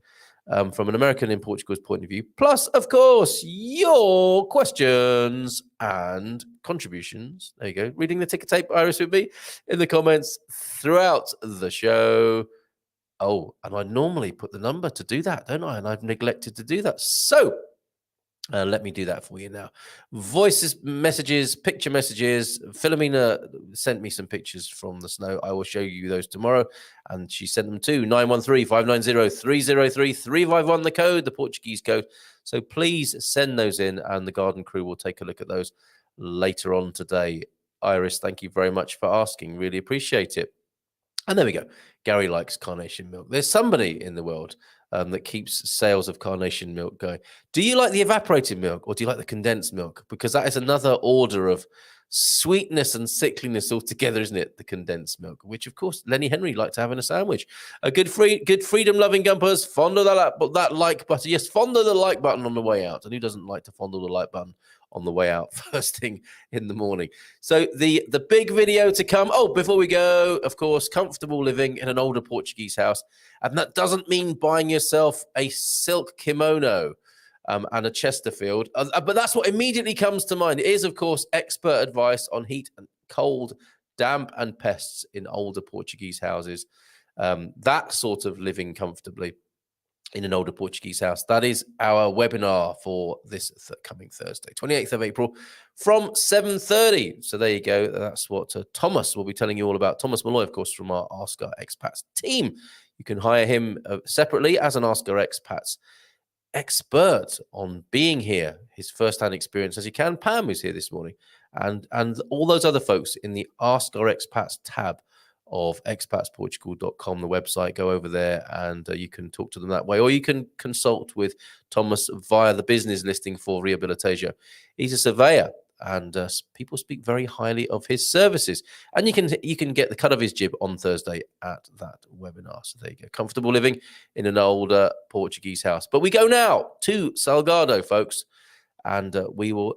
From an American in Portugal's point of view. Plus, of course, your questions and contributions. There you go. Reading the ticker tape, Iris, with me in the comments throughout the show. Oh, and I normally put the number to do that, don't I? And I've neglected to do that. So let me do that for you now. Voices, messages, picture messages. Philomena sent me some pictures from the snow. I will show you those tomorrow. And she sent them to 913-590-303-351, the code, the Portuguese code. So please send those in and the garden crew will take a look at those later on today. Iris, thank you very much for asking. Really appreciate it. And there we go. Gary likes Carnation Milk. There's somebody in the world that keeps sales of Carnation Milk going. Do you like the evaporated milk or do you like the condensed milk? Because that is another order of sweetness and sickliness altogether, isn't it? The condensed milk, which of course Lenny Henry liked to have in a sandwich. A good freedom-loving gumpers, fondle that like button. Yes, fondle the like button on the way out. And who doesn't like to fondle the like button on the way out first thing in the morning? So the big video to come. Oh, before we go, of course, comfortable living in an older Portuguese house. And that doesn't mean buying yourself a silk kimono and a Chesterfield. But that's what immediately comes to mind. It is, of course, expert advice on heat and cold, damp and pests in older Portuguese houses. That sort of living comfortably in an older Portuguese house. That is our webinar for this coming Thursday, 28th of April from 7:30. So there you go. That's what Thomas will be telling you all about. Thomas Malloy, of course, from our Ask Our Expats team. You can hire him separately as an Ask Our Expats expert on being here, his first-hand experience as you can. Pam is here this morning, and all those other folks in the Ask Our Expats tab of expatsportugal.com, the website. Go over there and you can talk to them that way, or you can consult with Thomas via the business listing for Rehabilitation. He's a surveyor, and people speak very highly of his services, and you can get the cut of his jib on Thursday at that webinar. So there you go, comfortable living in an older Portuguese house. But we go now to Salgado, folks, and we will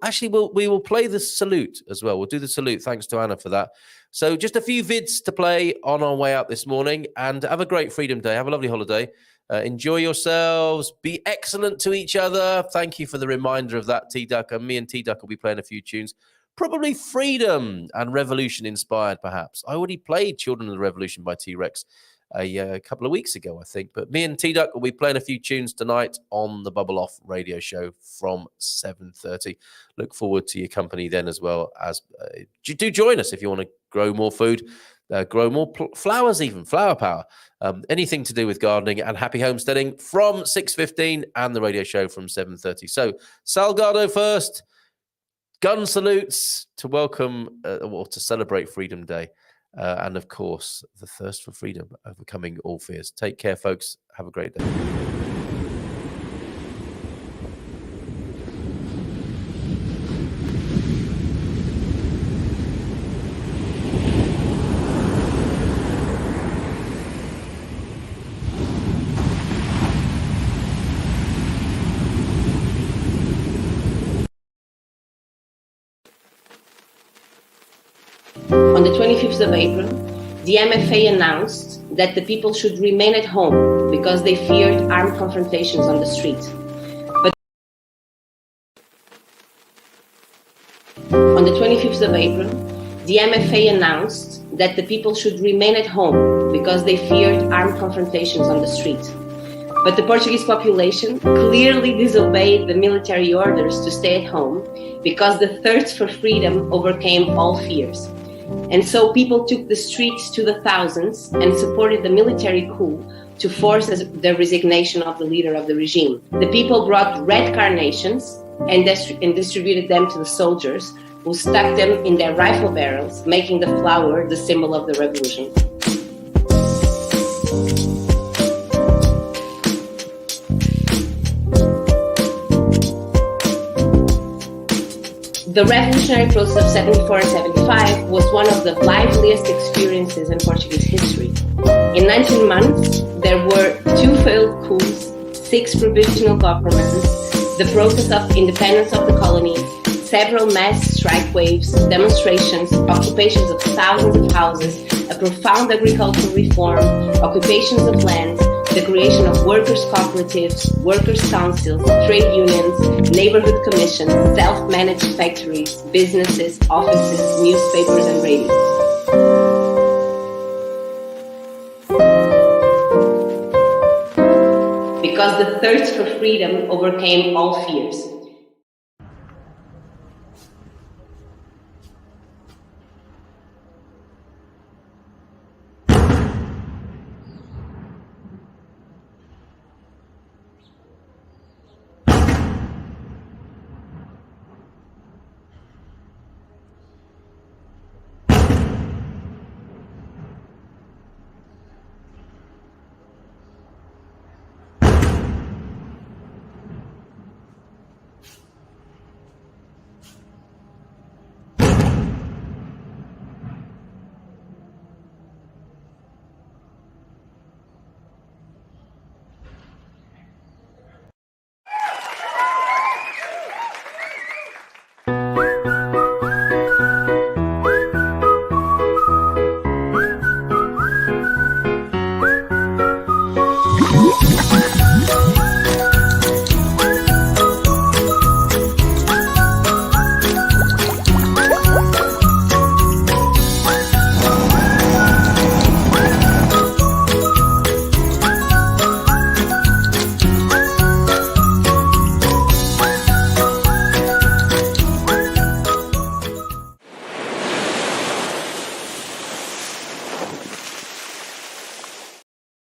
play the salute as well. We'll do the salute. Thanks to Anna for that. So just a few vids to play on our way out this morning, and have a great Freedom Day. Have a lovely holiday. Enjoy yourselves. Be excellent to each other. Thank you for the reminder of that, T-Duck. And me and T-Duck will be playing a few tunes, probably Freedom and Revolution inspired, perhaps. I already played Children of the Revolution by T-Rex a couple of weeks ago, I think. But me and T-Duck will be playing a few tunes tonight on the Bubble Off radio show from 7:30. Look forward to your company then, as well as do join us if you want to grow more food, grow more flowers, even flower power, anything to do with gardening, and happy homesteading from 6:15 and the radio show from 7:30. So Salgado first, gun salutes to welcome or to celebrate Freedom Day. And of course, the thirst for freedom, overcoming all fears. Take care, folks. Have a great day. On the 25th of April, the MFA announced that the people should remain at home because they feared armed confrontations on the street. But on the 25th of April, the MFA announced that the people should remain at home because they feared armed confrontations on the street. But the Portuguese population clearly disobeyed the military orders to stay at home because the thirst for freedom overcame all fears. And so people took the streets to the thousands and supported the military coup to force the resignation of the leader of the regime. The people brought red carnations and distributed them to the soldiers, who stuck them in their rifle barrels, making the flower the symbol of the revolution. The revolutionary process of 74 and 75 was one of the liveliest experiences in Portuguese history. In 19 months, there were 2 failed coups, 6 provisional governments, the process of independence of the colonies, several mass strike waves, demonstrations, occupations of thousands of houses, a profound agricultural reform, occupations of land, the creation of workers' cooperatives, workers' councils, trade unions, neighborhood commissions, self-managed factories, businesses, offices, newspapers, and radio. Because the thirst for freedom overcame all fears.